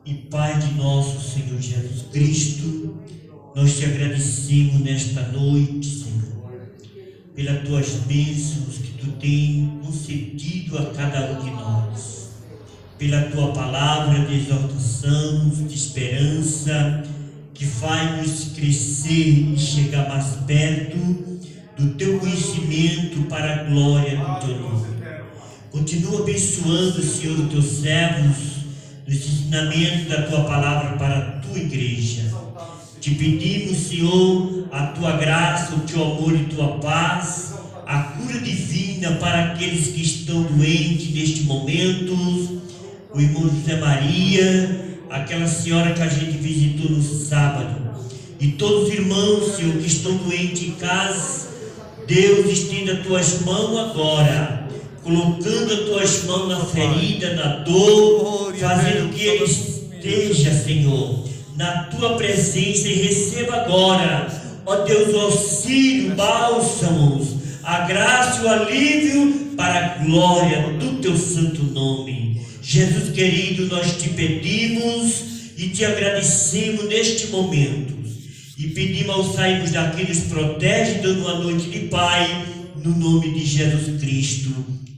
e Pai de nosso Senhor Jesus Cristo, nós te agradecemos nesta noite, Senhor, pelas tuas bênçãos que tu tens concedido a cada um de nós, pela tua palavra de exortação, de esperança, que faz-nos crescer e chegar mais perto do teu conhecimento para a glória do teu nome. Continua abençoando, Senhor, os teus servos, nos ensinamentos da tua palavra para a tua igreja. Te pedimos, Senhor, a tua graça, o teu amor e tua paz, a cura divina para aqueles que estão doentes neste momento, o irmão José Maria, aquela senhora que a gente visitou no sábado, e todos os irmãos, Senhor, que estão doentes em casa. Deus, estenda as tuas mãos agora, colocando as tuas mãos na ferida, na dor, fazendo que ele esteja, Senhor, na tua presença, e receba agora, ó Deus, o auxílio, bálsamos, a graça e o alívio para a glória do teu santo nome. Jesus querido, nós te pedimos e te agradecemos neste momento, e pedimos ao sairmos daqui, nos protege, dando uma noite de paz, no nome de Jesus Cristo.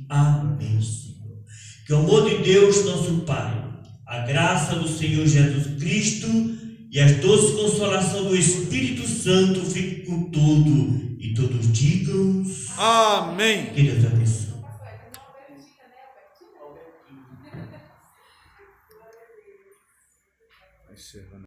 Amém, Senhor. Que o amor de Deus, nosso Pai, a graça do Senhor Jesus Cristo e as doces consolações do Espírito Santo fiquem com tudo, e todos digam Amém. Que Deus abençoe. Encerrando.